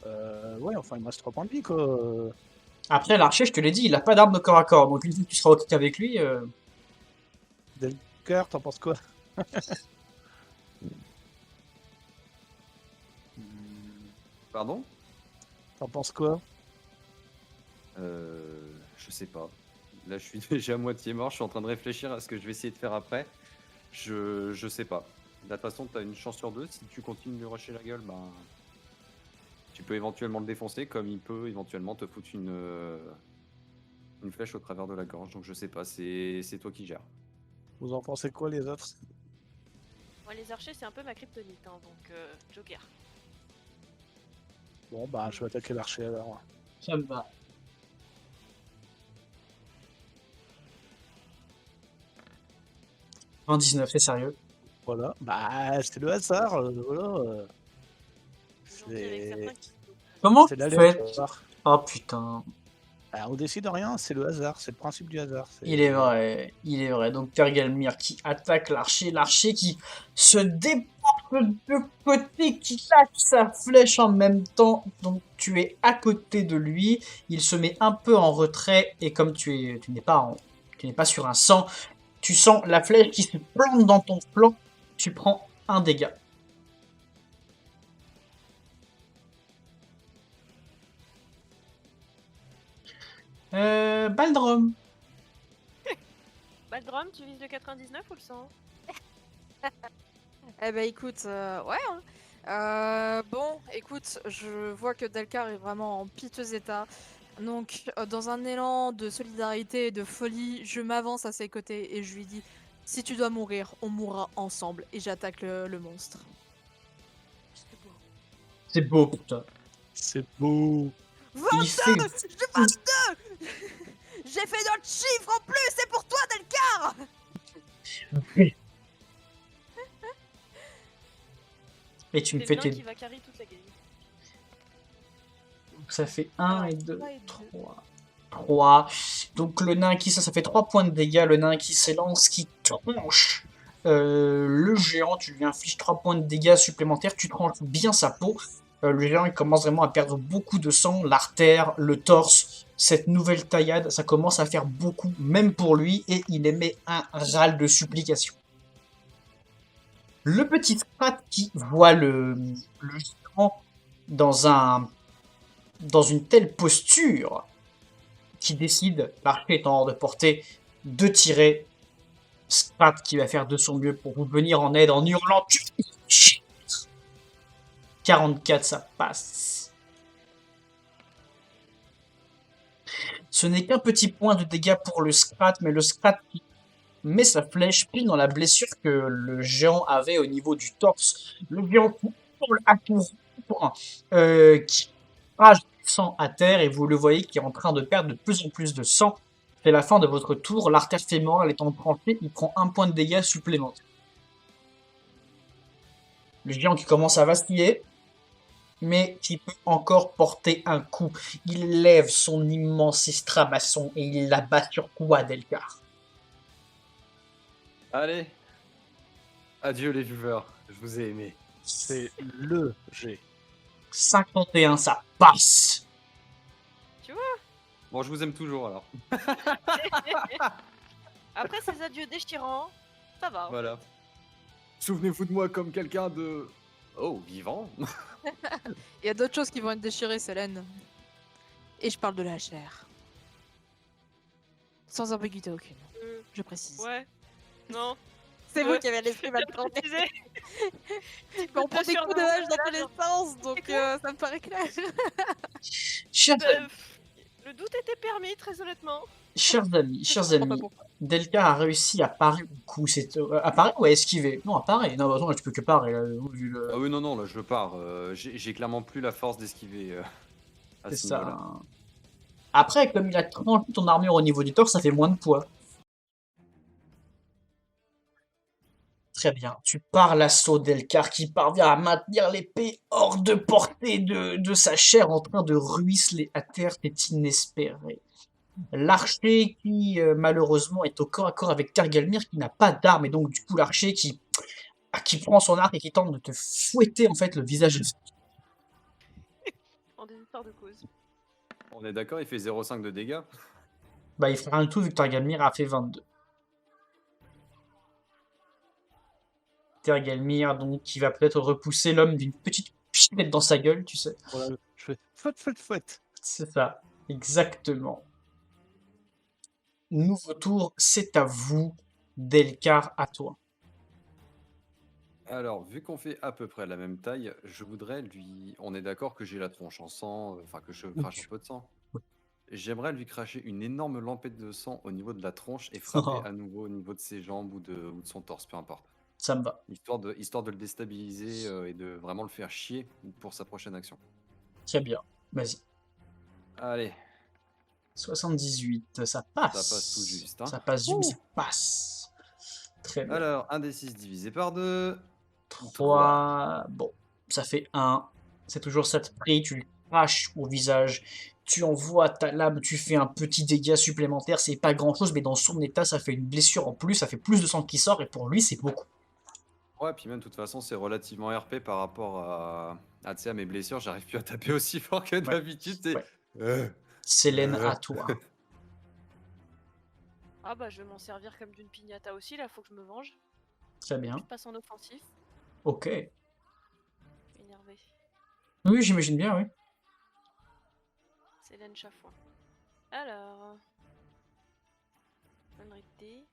Ouais, enfin, il me reste 3 points de vie, quoi. Après, l'archer, je te l'ai dit, il a pas d'arme de corps à corps. Donc, une fois que tu seras au kick avec lui, Delcart, t'en penses quoi? Pardon? T'en penses quoi? Je sais pas. Là, je suis déjà à moitié mort. Je suis en train de réfléchir à ce que je vais essayer de faire après. Je sais pas. De toute façon, t'as une chance sur 2. Si tu continues de lui rusher la gueule, ben, tu peux éventuellement le défoncer, comme il peut éventuellement te foutre une flèche au travers de la gorge. Donc, je sais pas. C'est toi qui gères. Vous en pensez quoi, les autres? Moi, les archers, c'est un peu ma kryptonite, hein, donc Joker. Bon, bah, je vais attaquer l'archer alors. ça me va. En 19, c'est sérieux. Voilà. Bah, c'est le hasard, voilà. Je suis gentil avec C'est certains qui... Comment c'est tu fais? l'aléatoire. Oh putain. Bah, on décide rien, c'est le hasard, c'est le principe du hasard. Il est vrai, il est vrai. Donc Targelmir qui attaque l'archer qui se déporte de côté, qui lâche sa flèche en même temps. Donc tu es à côté de lui, il se met un peu en retrait et comme tu n'es pas sur un sang, tu sens la flèche qui se plante dans ton flanc, tu prends un dégât. Baldrum. Baldrum, tu vises le 99 ou le 100? Eh ben écoute, ouais. Bon, écoute, je vois que Delcar est vraiment en piteux état. Donc, dans un élan de solidarité et de folie, je m'avance à ses côtés et je lui dis: si tu dois mourir, on mourra ensemble. Et j'attaque le monstre. C'est beau. C'est beau pour toi. C'est beau. 22! Il fait... J'ai 22! J'ai fait notre chiffre en plus, c'est pour toi, Delcar! Et tu me C'est fais le nain tes... qui va carry toute la game. Ça fait 1 Alors, et 2, trois et deux. 3. 3. Donc le nain qui, ça fait 3 points de dégâts. Le nain qui s'élance, qui tranche le géant. Tu lui infliges 3 points de dégâts supplémentaires. Tu tranches bien sa peau. Le géant, il commence vraiment à perdre beaucoup de sang. L'artère, le torse. Cette nouvelle taillade, ça commence à faire beaucoup, même pour lui. Et il émet un râle de supplication. Le petit Sprat qui voit le géant dans une telle posture, qui décide, l'archer étant hors de portée, de tirer. Sprat qui va faire de son mieux pour vous venir en aide en hurlant. 44, ça passe. Ce n'est qu'un petit point de dégâts pour le Sprat, mais le Sprat qui met sa flèche pile dans la blessure que le géant avait au niveau du torse. Le géant qui hurle à tout qui rage du sang à terre et vous le voyez qui est en train de perdre de plus en plus de sang. C'est la fin de votre tour. L'artère fémorale étant tranchée, il prend 1 point de dégâts supplémentaire. Le géant qui commence à vaciller, mais qui peut encore porter un coup. Il lève son immense estramasson et il l'abat sur quoi, Delcar? Allez. Adieu les viewers. Je vous ai aimé. C'est le G. 51, ça passe. Bon, je vous aime toujours alors. Après ces adieux déchirants, ça va. Voilà. Souvenez-vous de moi comme quelqu'un Oh, vivant. Il y a d'autres choses qui vont être déchirées, Célène. Et je parle de la chair. Sans ambiguïté aucune, je précise. Ouais. Non. C'est vous qui avez l'esprit mal Bien tourné. précisé. On prend des coups de hache dans tous les Là, sens, donc ça me paraît clair. Chers, Le doute était permis, très honnêtement. chers amis, Je comprends pas pourquoi. Delcar a réussi à parer au coup. À parer ou à esquiver? Non, à parer. Non, attends, tu peux que parer, là, vu le... Ah oui, non, là je pars. J'ai clairement plus la force d'esquiver à C'est ce ça. niveau-là. Après, comme il a tranché ton armure au niveau du torse, ça fait moins de poids. Très bien. Tu pars l'assaut d'Elcar qui parvient à maintenir l'épée hors de portée de sa chair en train de ruisseler à terre. C'est inespéré. L'archer qui, malheureusement, est au corps à corps avec Tergalmir qui n'a pas d'arme. Et donc, du coup, l'archer qui prend son arc et qui tente de te fouetter, en fait, le visage. En désespoir de cause. On est d'accord, il fait 0,5 de dégâts. Bah, il fera un tout vu que Tergalmir a fait 22. Tergalmir, donc, qui va peut-être repousser l'homme d'une petite pichenette dans sa gueule, tu sais. Voilà, je fais fouette. C'est ça, exactement. Nouveau tour, c'est à vous, Delcar, à toi. Alors, vu qu'on fait à peu près la même taille, je voudrais lui. On est d'accord que j'ai la tronche en sang, enfin que je crache un peu de sang. J'aimerais lui cracher une énorme lampette de sang au niveau de la tronche et frapper à nouveau au niveau de ses jambes ou de son torse, peu importe. Ça me va. Histoire de le déstabiliser et de vraiment le faire chier pour sa prochaine action. Très bien, vas-y. Allez, 78, ça passe. ça passe tout juste, hein. Ça passe juste, mais ça passe. Très bien. Alors, 1 des 6 divisé par 2. 3, bon, ça fait 1. C'est toujours cette prix, tu le craches au visage. Tu envoies ta lame, tu fais un petit dégât supplémentaire, c'est pas grand chose, mais dans son état, ça fait une blessure en plus, ça fait plus de sang qui sort, et pour lui, c'est beaucoup. Ouais, puis même, de toute façon, c'est relativement RP par rapport tu sais, à mes blessures. J'arrive plus à taper aussi fort que d'habitude. Célène, à toi. Ah bah je vais m'en servir comme d'une piñata aussi, là faut que je me venge. Très bien. Je passe en offensif. Ok. Je suis énervé. Oui, j'imagine bien, oui. Célène Chafouin. Alors. Henriette.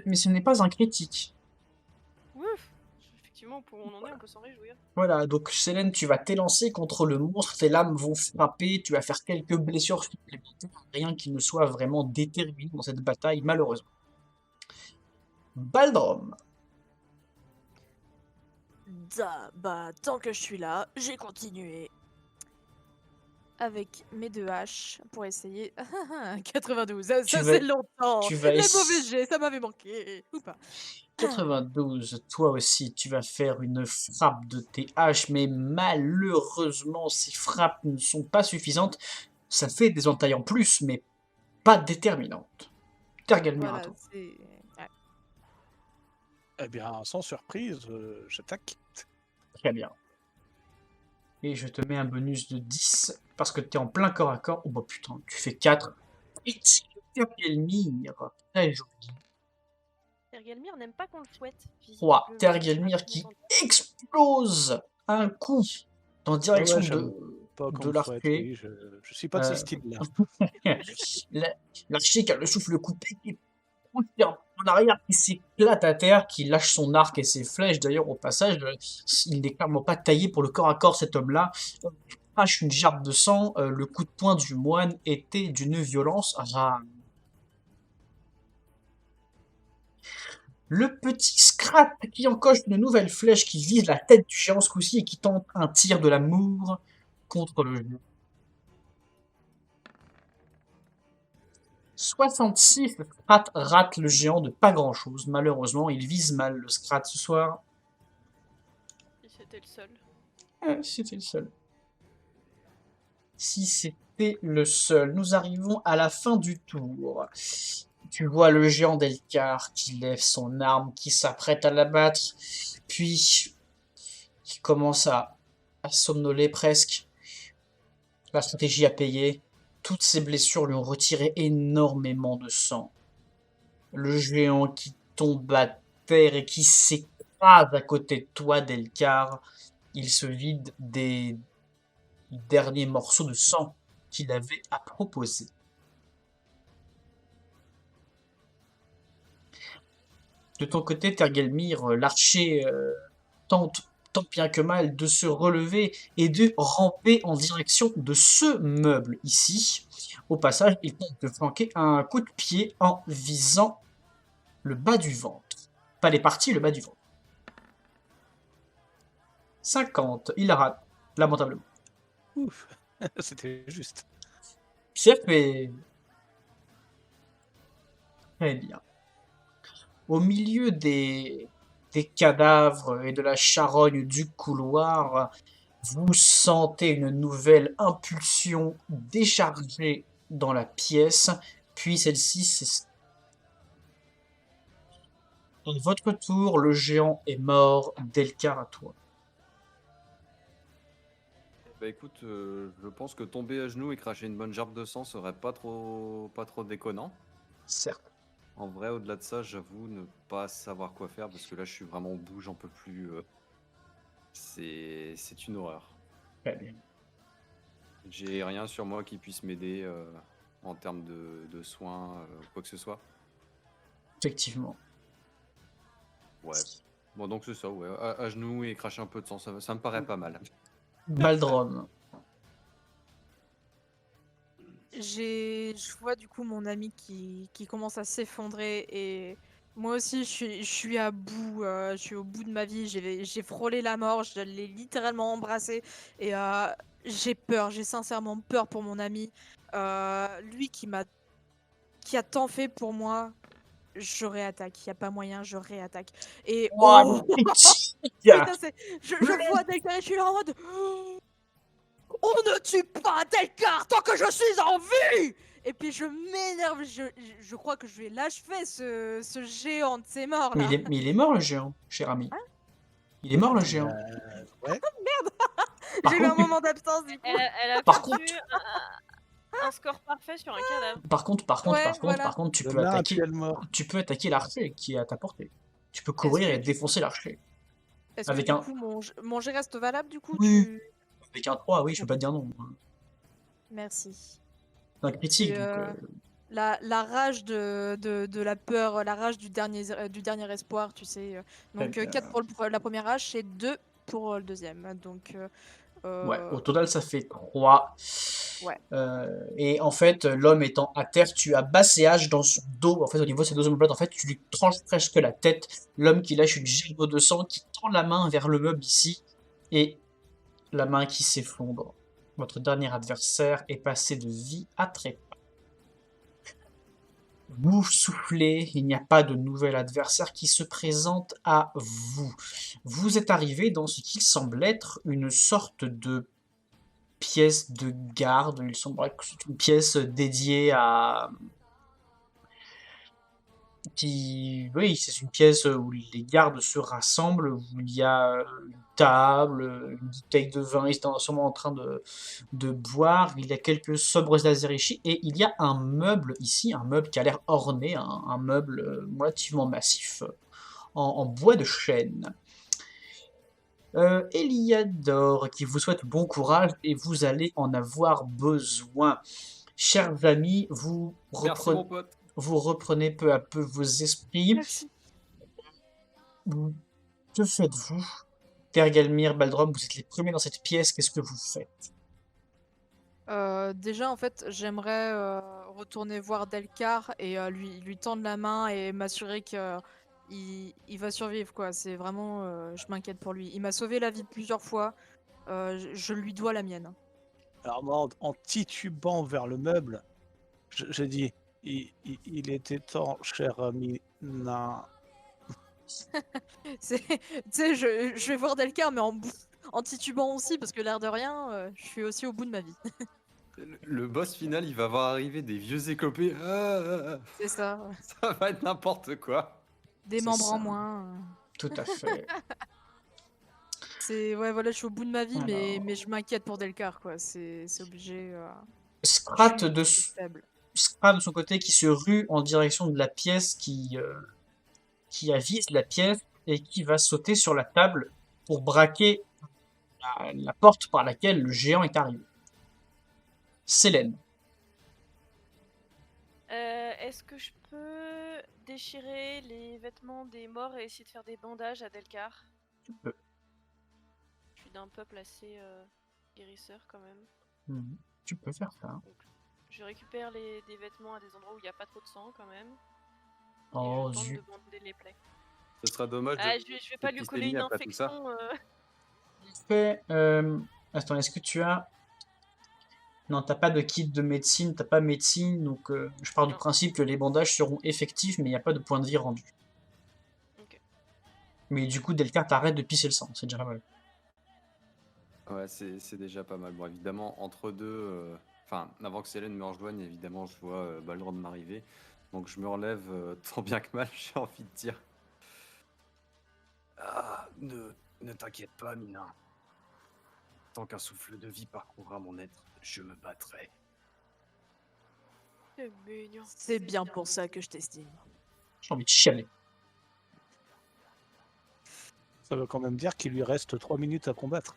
Mais ce n'est pas un critique. Ouf. Effectivement, pour où on en est, on peut s'en réjouir. Voilà, donc Célène, tu vas t'élancer contre le monstre, tes lames vont frapper, tu vas faire quelques blessures supplémentaires, rien qui ne soit vraiment déterminant dans cette bataille, malheureusement. Baldrom. Bah, tant que je suis là, j'ai continué. Avec mes 2 haches pour essayer. 92, ça c'est longtemps. tu vas Les ess- mauvais jets, ça m'avait manqué. Ou pas. 92, toi aussi, tu vas faire une frappe de tes haches, mais malheureusement, ces frappes ne sont pas suffisantes. Ça fait des entailles en plus, mais pas déterminantes. Tergalmir, à Voilà, toi. c'est. Ouais. Eh bien, sans surprise, j'attaque. Très bien. Et je te mets un bonus de 10 parce que tu es en plein corps à corps. Oh bah putain, tu fais 4. Et Tergalmir, très joli. Tergalmir n'aime pas qu'on le fouette. 3. visiblement. Tergalmir qui explose un coup en direction Pas de comme l'archer. oui, je suis pas de ce style-là. L'archer qui a le souffle coupé, qui est en arrière, qui s'éclate à terre, qui lâche son arc et ses flèches. D'ailleurs, au passage, il n'est clairement pas taillé pour le corps à corps, cet homme-là. Crache une gerbe de sang. Le coup de poing du moine était d'une violence rare. Le petit Scrat qui encoche une nouvelle flèche qui vise la tête du géant ce coup-ci et qui tente un tir de l'amour contre le géant. 66, le Scrat rate le géant de pas grand-chose. Malheureusement, il vise mal le Scrat ce soir. Si c'était le seul. C'était le seul. Si c'était le seul. Nous arrivons à la fin du tour. Tu vois le géant d'Elcar qui lève son arme, qui s'apprête à l'abattre, puis qui commence à somnoler presque. La stratégie a payé. Toutes ses blessures lui ont retiré énormément de sang. Le géant qui tombe à terre et qui s'écrase à côté de toi, Delcar. Il se vide des derniers morceaux de sang qu'il avait à proposer. De ton côté, Tergelmir, l'archer tente tant bien que mal de se relever et de ramper en direction de ce meuble ici. Au passage, il tente de flanquer un coup de pied en visant le bas du ventre. Pas les parties, le bas du ventre. 50, il rate, lamentablement. Ouf, c'était juste. C'est fait. Très bien. Au milieu des cadavres et de la charogne du couloir, vous sentez une nouvelle impulsion déchargée dans la pièce, puis celle-ci s'estompe. À votre tour, le géant est mort. Delcar, à toi. Bah écoute, je pense que tomber à genoux et cracher une bonne gerbe de sang serait pas trop déconnant. Certes. En vrai, au-delà de ça, j'avoue ne pas savoir quoi faire parce que là, je suis vraiment au bout, j'en peux plus. C'est une horreur. Très bien. J'ai rien sur moi qui puisse m'aider en termes de soins, quoi que ce soit. Effectivement. Ouais. Bon, donc c'est ça, ouais. À genoux et cracher un peu de sang, ça me paraît pas mal. Baldrom. Je vois du coup mon ami qui commence à s'effondrer et moi aussi je suis à bout, je suis au bout de ma vie, j'ai frôlé la mort, je l'ai littéralement embrassé et j'ai peur, j'ai sincèrement peur pour mon ami. Lui qui a tant fait pour moi, je réattaque, il n'y a pas moyen, je réattaque. Et Oh, oh pitié. putain, je le vois dès que je suis là en mode on ne tue pas Delcar tant que je suis en vie. Et puis je m'énerve, je crois que je vais l'achever ce géant de ses morts Mais là. il est mort, le géant, cher ami. Il est mort, le géant. Ouais. Par J'ai eu un contre, tu- moment d'absence du coup. Elle a Par foutu un score parfait sur un cadavre. Par contre, Ouais, voilà. tu Le peux nain attaquer, actuel mort. l'archer qui est à ta portée. Tu peux courir et défoncer l'archer. Est-ce que Avec du un, coup mon jet reste valable du coup oui, tu... avec un 3, oui, je peux pas te dire non. Merci. C'est un critique, Et, donc. la rage de la peur, la rage du dernier espoir, tu sais. Très Donc bien. 4 pour la première rage et 2 pour le deuxième. Donc Ouais, au total, ça fait 3. ouais. Et en fait, l'homme étant à terre, tu as Basséage dans son dos. En fait, au niveau de ses deux omoplates, en fait, tu lui tranches presque la tête. L'homme qui lâche une gerbe de sang, qui tend la main vers le meuble ici. Et la main qui s'effondre. Votre dernier adversaire est passé de vie à trépas. Vous soufflez, il n'y a pas de nouvel adversaire qui se présente à vous. Vous êtes arrivé dans ce qui semble être une sorte de pièce de garde. Il semblerait que c'est une pièce dédiée à... Oui, c'est une pièce où les gardes se rassemblent, où il y a une table, une bouteille de vin, ils sont sûrement en train de boire, il y a quelques sobres azérichis, et il y a un meuble ici, un meuble qui a l'air orné, un meuble relativement massif, en bois de chêne. Eliador qui vous souhaite bon courage et vous allez en avoir besoin. Chers amis, Merci mon pote. vous reprenez peu à peu vos esprits. Merci. Que faites-vous? Tergelmir, Baldrom, vous êtes les premiers dans cette pièce, qu'est-ce que vous faites? Déjà, en fait, j'aimerais retourner voir Delcar et lui tendre la main et m'assurer que il va survivre, quoi. C'est vraiment, je m'inquiète pour lui. Il m'a sauvé la vie plusieurs fois. Je lui dois la mienne. Alors moi, en titubant vers le meuble, j'ai dit, il était temps, cher ami nain. Tu sais, je vais voir Delcar, mais en titubant aussi, parce que l'air de rien, je suis aussi au bout de ma vie. Le boss final, il va voir arriver des vieux éclopés. C'est ça. Ça va être n'importe quoi. Des C'est membres ça. en moins. Tout à fait. Ouais, voilà, je suis au bout de ma vie, mais Alors, je m'inquiète pour Delcar, quoi. C'est obligé. Scrat Je de, suis faible. Scrat de son côté qui se rue en direction de la pièce qui avise la pièce et qui va sauter sur la table pour braquer la porte par laquelle le géant est arrivé. Célène. Est-ce que je peux déchirer les vêtements des morts et essayer de faire des bandages à Delcar? Tu peux. Je suis d'un peuple assez guérisseur quand même. Tu peux faire ça. Donc, je récupère des vêtements à des endroits où il n'y a pas trop de sang quand même. Oh, et je tente zut. de bander les plaies. Ce sera dommage. Je vais pas lui coller une après tout ça. infection. Attends, est-ce que tu as... Non, t'as pas de kit de médecine, t'as pas médecine, donc je pars du Non. principe que les bandages seront effectifs, mais il n'y a pas de point de vie rendu. Ok. Mais du coup, Delcar t'arrête de pisser le sang, c'est déjà pas mal. Ouais, c'est déjà pas mal. Bon, évidemment, entre deux, enfin, avant que Célène me rejoigne, évidemment, je vois Balrog m'arriver. Donc je me relève tant bien que mal, j'ai envie de dire. Ah, ne t'inquiète pas, Mina. Tant qu'un souffle de vie parcourra mon être, je me battrai. C'est mignon. C'est bien pour ça que je t'estime. J'ai envie de chialer. Ça veut quand même dire qu'il lui reste 3 minutes à combattre.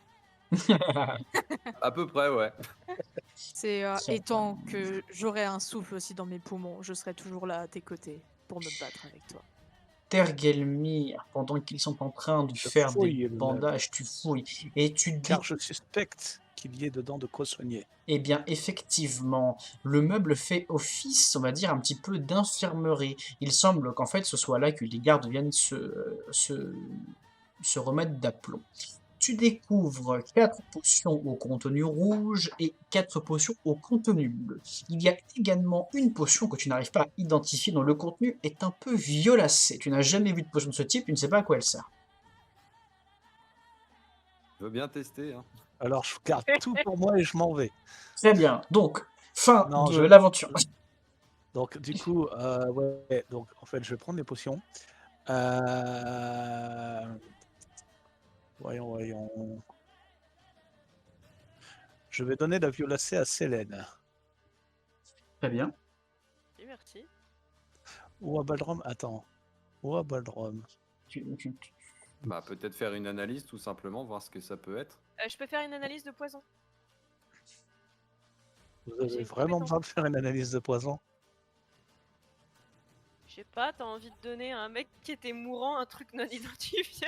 À peu près, ouais. C'est étant que j'aurai un souffle aussi dans mes poumons, je serai toujours là à tes côtés pour me battre avec toi. Tergelmir, pendant qu'ils sont en train de Je faire fouille des le bandages, tu fouilles et tu dis... Car je suspecte qu'il y ait dedans de quoi soigner. Eh bien, effectivement, le meuble fait office, on va dire, un petit peu d'infirmerie. Il semble qu'en fait, ce soit là que les gardes viennent se remettre d'aplomb. Tu découvres 4 potions au contenu rouge et 4 potions au contenu bleu. Il y a également une potion que tu n'arrives pas à identifier dont le contenu est un peu violacé. Tu n'as jamais vu de potion de ce type, tu ne sais pas à quoi elle sert. Je veux bien tester. Hein. Alors je garde tout pour moi et je m'en vais. Très bien, donc, fin Non, de l'aventure. Donc du coup, ouais, donc en fait je vais prendre les potions. Voyons. Je vais donner la violacée à Célène. Très bien. Oui, merci. Ou à Balrog. Attends. Ou à Balrog. Bah, peut-être faire une analyse, tout simplement, voir ce que ça peut être. Je peux faire une analyse de poison. Vous avez J'ai vraiment compétence. besoin de faire une analyse de poison? Je sais pas, t'as envie de donner à un mec qui était mourant un truc non identifié?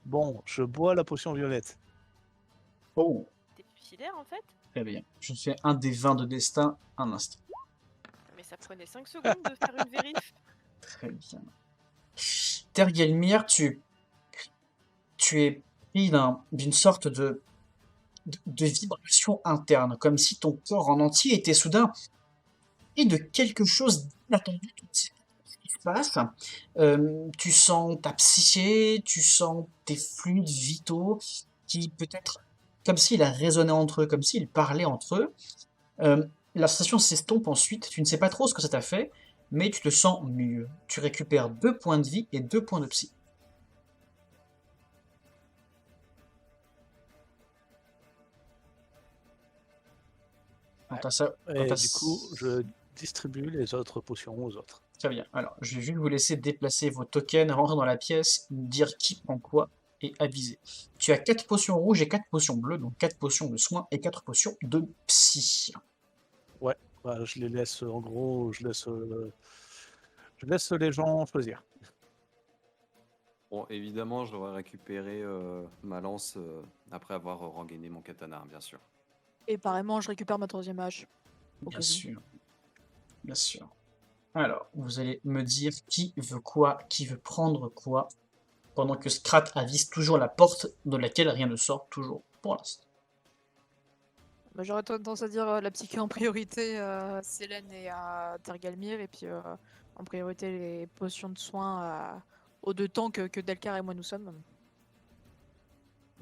Bon, je bois la potion violette. Oh, T'es suicidaire en fait? très bien. Je fais un des 20 de destin, un instant. Mais ça prenait 5 secondes de faire une vérif. Très bien. Tergelmir, tu es pris d'une sorte de vibration interne, comme si ton corps en entier était soudain pris de quelque chose d'inattendu. Tu ne sais pas ce qui se passe. Tu sens ta psyché, tu sens tes fluides vitaux qui peut-être, comme s'ils résonnaient entre eux, comme s'ils parlaient entre eux. La sensation s'estompe ensuite, tu ne sais pas trop ce que ça t'a fait, mais tu te sens mieux. Tu récupères 2 points de vie et 2 points de psy. Et du coup, je distribue les autres potions aux autres. Très bien. Alors, je vais juste vous laisser déplacer vos tokens, rentrer dans la pièce, dire qui prend quoi et aviser. Tu as 4 potions rouges et 4 potions bleues, donc 4 potions de soins et 4 potions de psy. Ouais, bah, je les laisse, en gros, je laisse les gens choisir. Bon, évidemment, j'aurais récupéré ma lance après avoir rengainé mon katana, bien sûr. Et pareillement, je récupère ma 3e hache. Bien sûr. Bien sûr. Alors, vous allez me dire qui veut quoi, qui veut prendre quoi, pendant que Scrat avise toujours la porte de laquelle rien ne sort toujours, pour l'instant. Bah, j'aurais tendance à dire la psyché en priorité, Célène et à Tergelmir, et puis en priorité les potions de soins aux 2 temps que Delcar et moi nous sommes.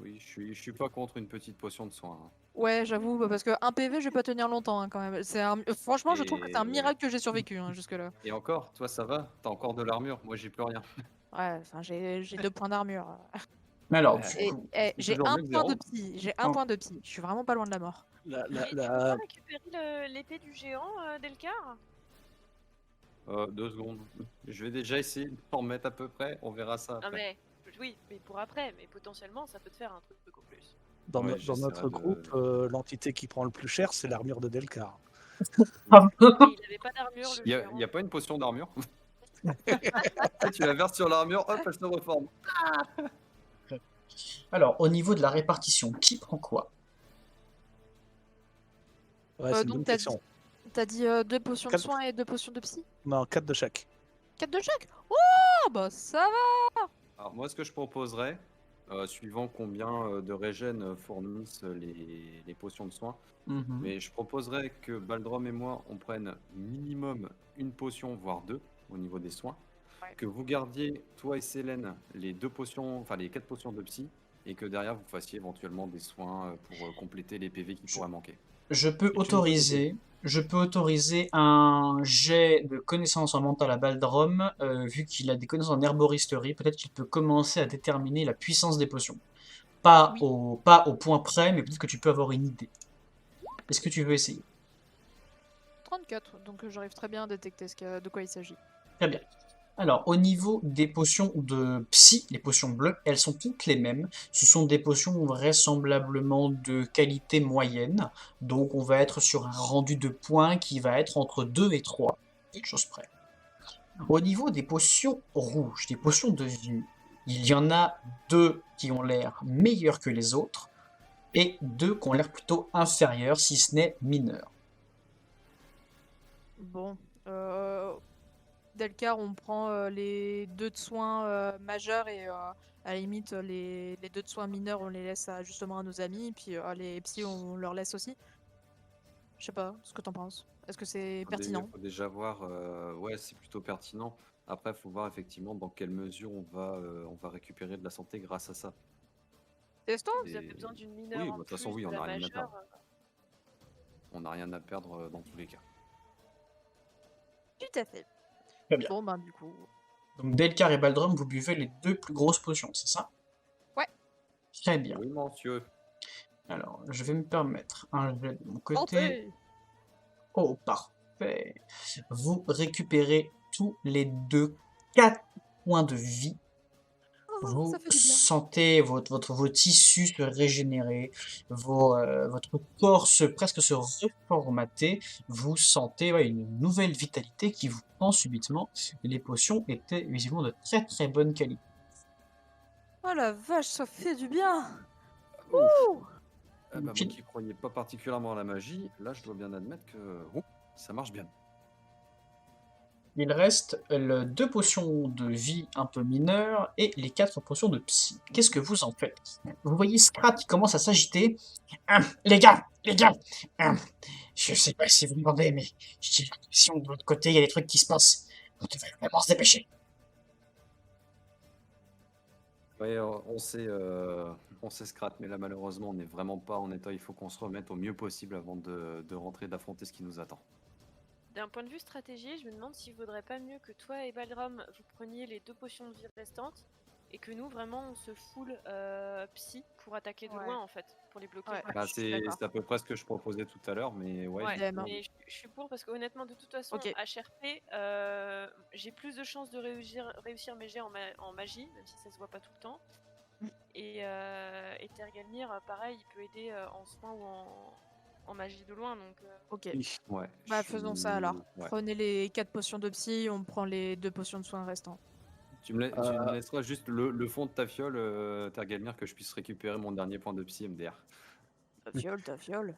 Oui, je suis pas contre une petite potion de soin. Hein. Ouais, j'avoue, parce que 1 PV, je vais pas tenir longtemps hein, quand même. Franchement, je trouve que c'est un miracle que j'ai survécu jusque-là. Et encore, toi ça va? T'as encore de l'armure, moi j'ai plus rien. Ouais, enfin, j'ai 2 points d'armure. Mais alors, J'ai toujours 1 mieux que point de zéro. psy. J'ai 1 point de psy. Je suis vraiment pas loin de la mort. Tu peux pas récupérer l'épée du géant, Delcar? 2 secondes. Je vais déjà essayer de m'en remettre à peu près, on verra ça Ah, après. mais oui, mais pour après, mais potentiellement, ça peut te faire un truc en plus. Dans, Ouais, dans j'essaierai notre groupe, l'entité qui prend le plus cher, c'est l'armure de Delcar. Mais il avait pas d'armure, le Il géant. y a pas une potion d'armure? Tu la verses sur l'armure, hop, elle se reforme. Alors, au niveau de la répartition, qui prend quoi? Ouais, c'est une donc bonne t'as question. T'as dit 2 potions de Quatre- soins et 2 potions de psy? Non, 4 de chaque. 4 de chaque? Oh bah ça va! Alors moi, ce que je proposerais, suivant combien de régènes fournissent les potions de soins, Mhm. mais je proposerais que Baldrom et moi, on prenne minimum une potion, voire 2, au niveau des soins. Ouais. Que vous gardiez, toi et Célène, les 2 potions, enfin les 4 potions de psy, et que derrière, vous fassiez éventuellement des soins pour compléter les PV qui pourraient manquer. Je peux C'est une bonne autoriser un jet de connaissances en mental à Baldrom, vu qu'il a des connaissances en herboristerie, peut-être qu'il peut commencer à déterminer la puissance des potions. Pas Oui. pas au point près, mais peut-être que tu peux avoir une idée. Est-ce que tu veux essayer? 34, donc j'arrive très bien à détecter de quoi il s'agit. Très bien. Alors, au niveau des potions de psy, les potions bleues, elles sont toutes les mêmes. Ce sont des potions vraisemblablement de qualité moyenne. Donc, on va être sur un rendu de points qui va être entre 2 et 3. Quelque chose près. Au niveau des potions rouges, des potions de vie, il y en a 2 qui ont l'air meilleures que les autres et 2 qui ont l'air plutôt inférieures, si ce n'est mineurs. Bon, Delcar, on prend les 2 de soins majeurs et à la limite les 2 de soins mineurs, on les laisse justement à nos amis, puis les psy, on leur laisse aussi. Je sais pas ce que t'en penses. Est-ce que c'est pertinent? Faut déjà voir, ouais, c'est plutôt pertinent. Après, faut voir effectivement dans quelle mesure on va récupérer de la santé grâce à ça. Testons? Vous avez besoin d'une mineure Oui, en bah, de toute plus façon, oui, de on la n'a rien à majeure. perdre. On n'a rien à perdre dans tous les cas. Tout à fait. Très bien. Bon, ben du coup. Donc, Delcar et Baldrum, vous buvez les 2 plus grosses potions, c'est ça? Ouais. Très bien. Oui, monsieur. Alors, je vais me permettre un jet de mon côté. Santé! Oh, parfait. Vous récupérez tous les 2 4 points de vie. Oh, Vous ça fait du bien. sentez vos tissus se régénérer, votre corps presque se reformater. Vous sentez une nouvelle vitalité qui vous prend subitement. Les potions étaient visiblement de très très bonne qualité. Oh la vache, ça fait du bien! Ouf. Ouh! Ah bah, moi qui croyais pas particulièrement à la magie, là, je dois bien admettre que ça marche bien. Il reste 2 potions de vie un peu mineures et les 4 potions de psy. Qu'est-ce que vous en faites? Vous voyez Scrat qui commence à s'agiter. Les gars, je sais pas si vous m'entendez, mais j'ai l'impression que de l'autre côté, il y a des trucs qui se passent. On devrait vraiment se dépêcher. Ouais, on sait Scrat, mais là, malheureusement, on n'est vraiment pas en état. Il faut qu'on se remette au mieux possible avant de rentrer, d'affronter ce qui nous attend. D'un point de vue stratégie, je me demande s'il vaudrait pas mieux que toi et Baldrum vous preniez les 2 potions de vie restantes et que nous vraiment on se full psy pour attaquer de Ouais. loin en fait, pour les bloquer. Ouais. Bah, je suis d'accord. c'est à peu près ce que je proposais tout à l'heure, mais ouais. Ouais, Idem. mais je suis pour parce qu'honnêtement de toute façon Ok. HRP, j'ai plus de chances de réussir mes jets en magie, même si ça se voit pas tout le temps. Et Tergalmir, pareil, il peut aider en soin ou en magie de loin, donc Ok. Ouais, Bah faisons ça alors. Ouais. Prenez les 4 potions de psy, on prend les 2 potions de soins restants. Tu me laisseras juste le fond de ta fiole, Tergalmir, que je puisse récupérer mon dernier point de psy MDR. Ta fiole.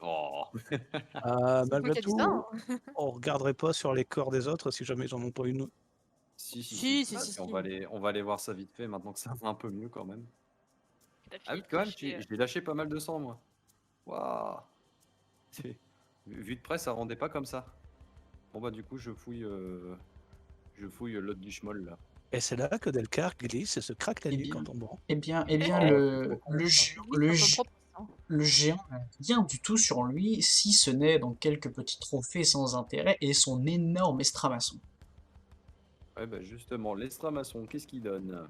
Oh. C'est toi Malgré qui as dit tout, ça, hein. on regarderait pas sur les corps des autres si jamais ils en ont pas une. Si. Si. On va aller voir ça vite fait maintenant que ça va un peu mieux quand même. t'as Ah fini oui, de quand même, cracher, j'ai lâché pas mal de sang, moi. Waouh. Vu de près, ça rendait pas comme ça. Bon bah du coup, je fouille l'autre du schmoll là. Et c'est là que Delcar glisse et se craque la Eh nuque bien. en tombant. Eh bien, Oh, le géant, Oui, c'est un peu propre, hein. le géant n'a rien du tout sur lui, si ce n'est donc quelques petits trophées sans intérêt et son énorme estramasson. Ouais bah justement, l'estramaçon, qu'est-ce qu'il donne?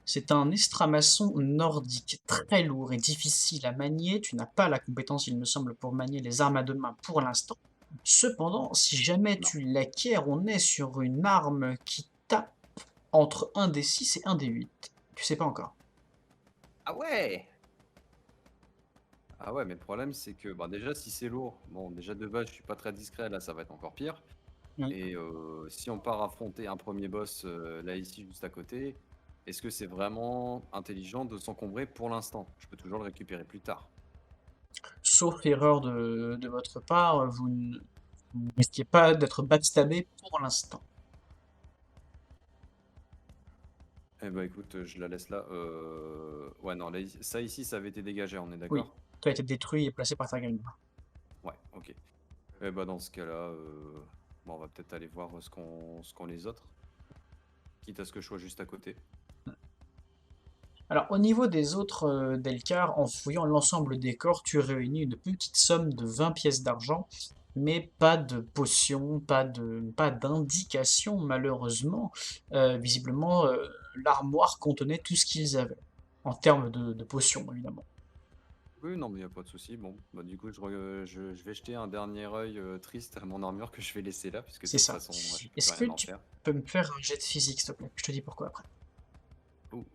C'est un estramasson nordique très lourd et difficile à manier. Tu n'as pas la compétence, il me semble, pour manier les armes à deux mains pour l'instant. Cependant, si jamais Non. tu l'acquiers, on est sur une arme qui tape entre 1 des 6 et 1 des 8. Tu sais pas encore. Ah ouais! Ah ouais, mais le problème, c'est que bah, déjà, si c'est lourd, bon, déjà de base, je suis pas très discret, là, ça va être encore pire. Oui. Et si on part affronter un premier boss là, ici, juste à côté, est-ce que c'est vraiment intelligent de s'encombrer pour l'instant? Je peux toujours le récupérer plus tard. Sauf erreur de votre part, vous ne risquez pas d'être backstabé pour l'instant. Eh bah écoute, je la laisse là. Ouais, non, là, ça ici, ça avait été dégagé, on est Oui, d'accord? tu as été détruit et placé par Targalma. Ouais, ok. Eh bah dans ce cas-là, bon, on va peut-être aller voir ce qu'ont les autres, quitte à ce que je sois juste à côté. Alors, au niveau des autres Delcar, en fouillant l'ensemble des corps, tu réunis une petite somme de 20 pièces d'argent, mais pas de potion, pas d'indication, malheureusement. Visiblement, l'armoire contenait tout ce qu'ils avaient, en termes de potions, évidemment. Oui, non, mais y a pas de souci. Bon, bah du coup, je vais jeter un dernier œil triste à mon armure que je vais laisser là, puisque de C'est toute ça. façon, je peux plus Est-ce que rien en tu faire. peux me faire un jet de physique, s'il te plaît? Je te dis pourquoi après. Ouh.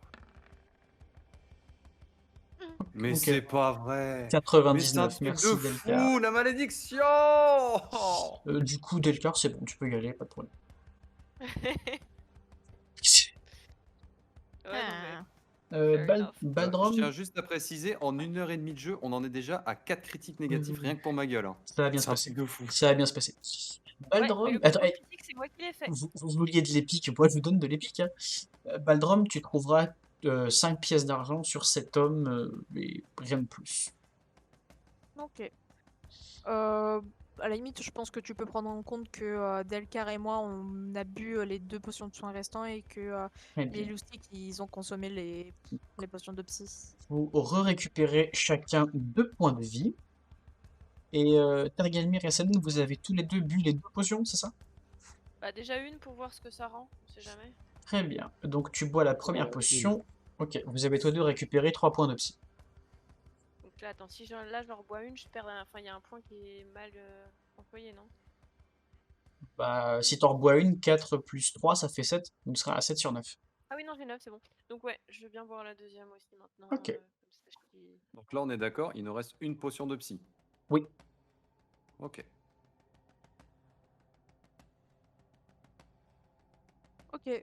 Mais Ok. c'est pas vrai! Mais c'est un 99, truc de merci Delcar. fou, la malédiction! Du coup, Delcar, c'est bon, tu peux y aller, pas de problème. Ouais, non, mais fair enough. Je Baldrom, tiens juste à préciser, en 1 heure et demie de jeu, on en est déjà à 4 critiques négatifs, rien que pour ma gueule. Hein. ça va bien se C'est un passer. truc de fou. Ça va bien se passer. Ouais, mais Baldrom, le attends, combo physique, c'est moi qui l'ai fait. vous vouliez de l'épique, moi je vous donne de l'épique. Hein. Baldrom, tu trouveras 5 pièces d'argent sur cet homme, et rien de plus. Ok. À la limite, je pense que tu peux prendre en compte que Delcar et moi, on a bu les 2 potions de soins restants et que Très les bien. loustiques, ils ont consommé les potions de psy. Vous récupérez chacun 2 points de vie. Et Tergalmir et Sen, vous avez tous les deux bu les 2 potions, c'est ça? Bah, déjà une pour voir ce que ça rend, on sait jamais. Très bien. Donc tu bois la première potion. Ok, vous avez tous les deux récupéré 3 points de psy. Donc là, attends, si là je leur bois une, je perds Enfin, il y a un point qui est mal employé, non? Bah, si t'en rebois une, 4 plus 3, ça fait 7. Donc tu seras à 7 sur 9. Ah oui, non, j'ai 9, c'est bon. Donc ouais, je veux bien boire la deuxième aussi maintenant. Ok. Comme ça, je suis... Donc là, on est d'accord, il nous reste une potion de psy. Oui. Ok. Ok,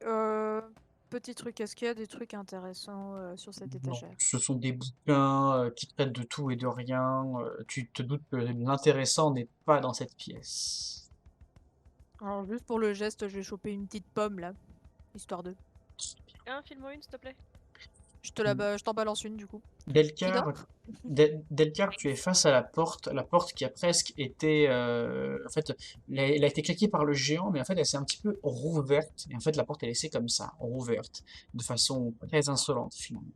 petit truc, est-ce qu'il y a des trucs intéressants sur cette Non, étagère? ce sont des bouquins qui traitent de tout et de rien. Tu te doutes que l'intéressant n'est pas dans cette pièce. Alors juste pour le geste, je vais choper une petite pomme là, histoire de. File-moi une, s'il te plaît. Je t'en balance une du coup. Qui Delcar, d'autre? Delcar, tu es face à la porte qui a presque été, en fait, elle a été claquée par le géant, mais en fait, elle s'est un petit peu rouverte. Et en fait, la porte est laissée comme ça, rouverte, de façon très insolente finalement.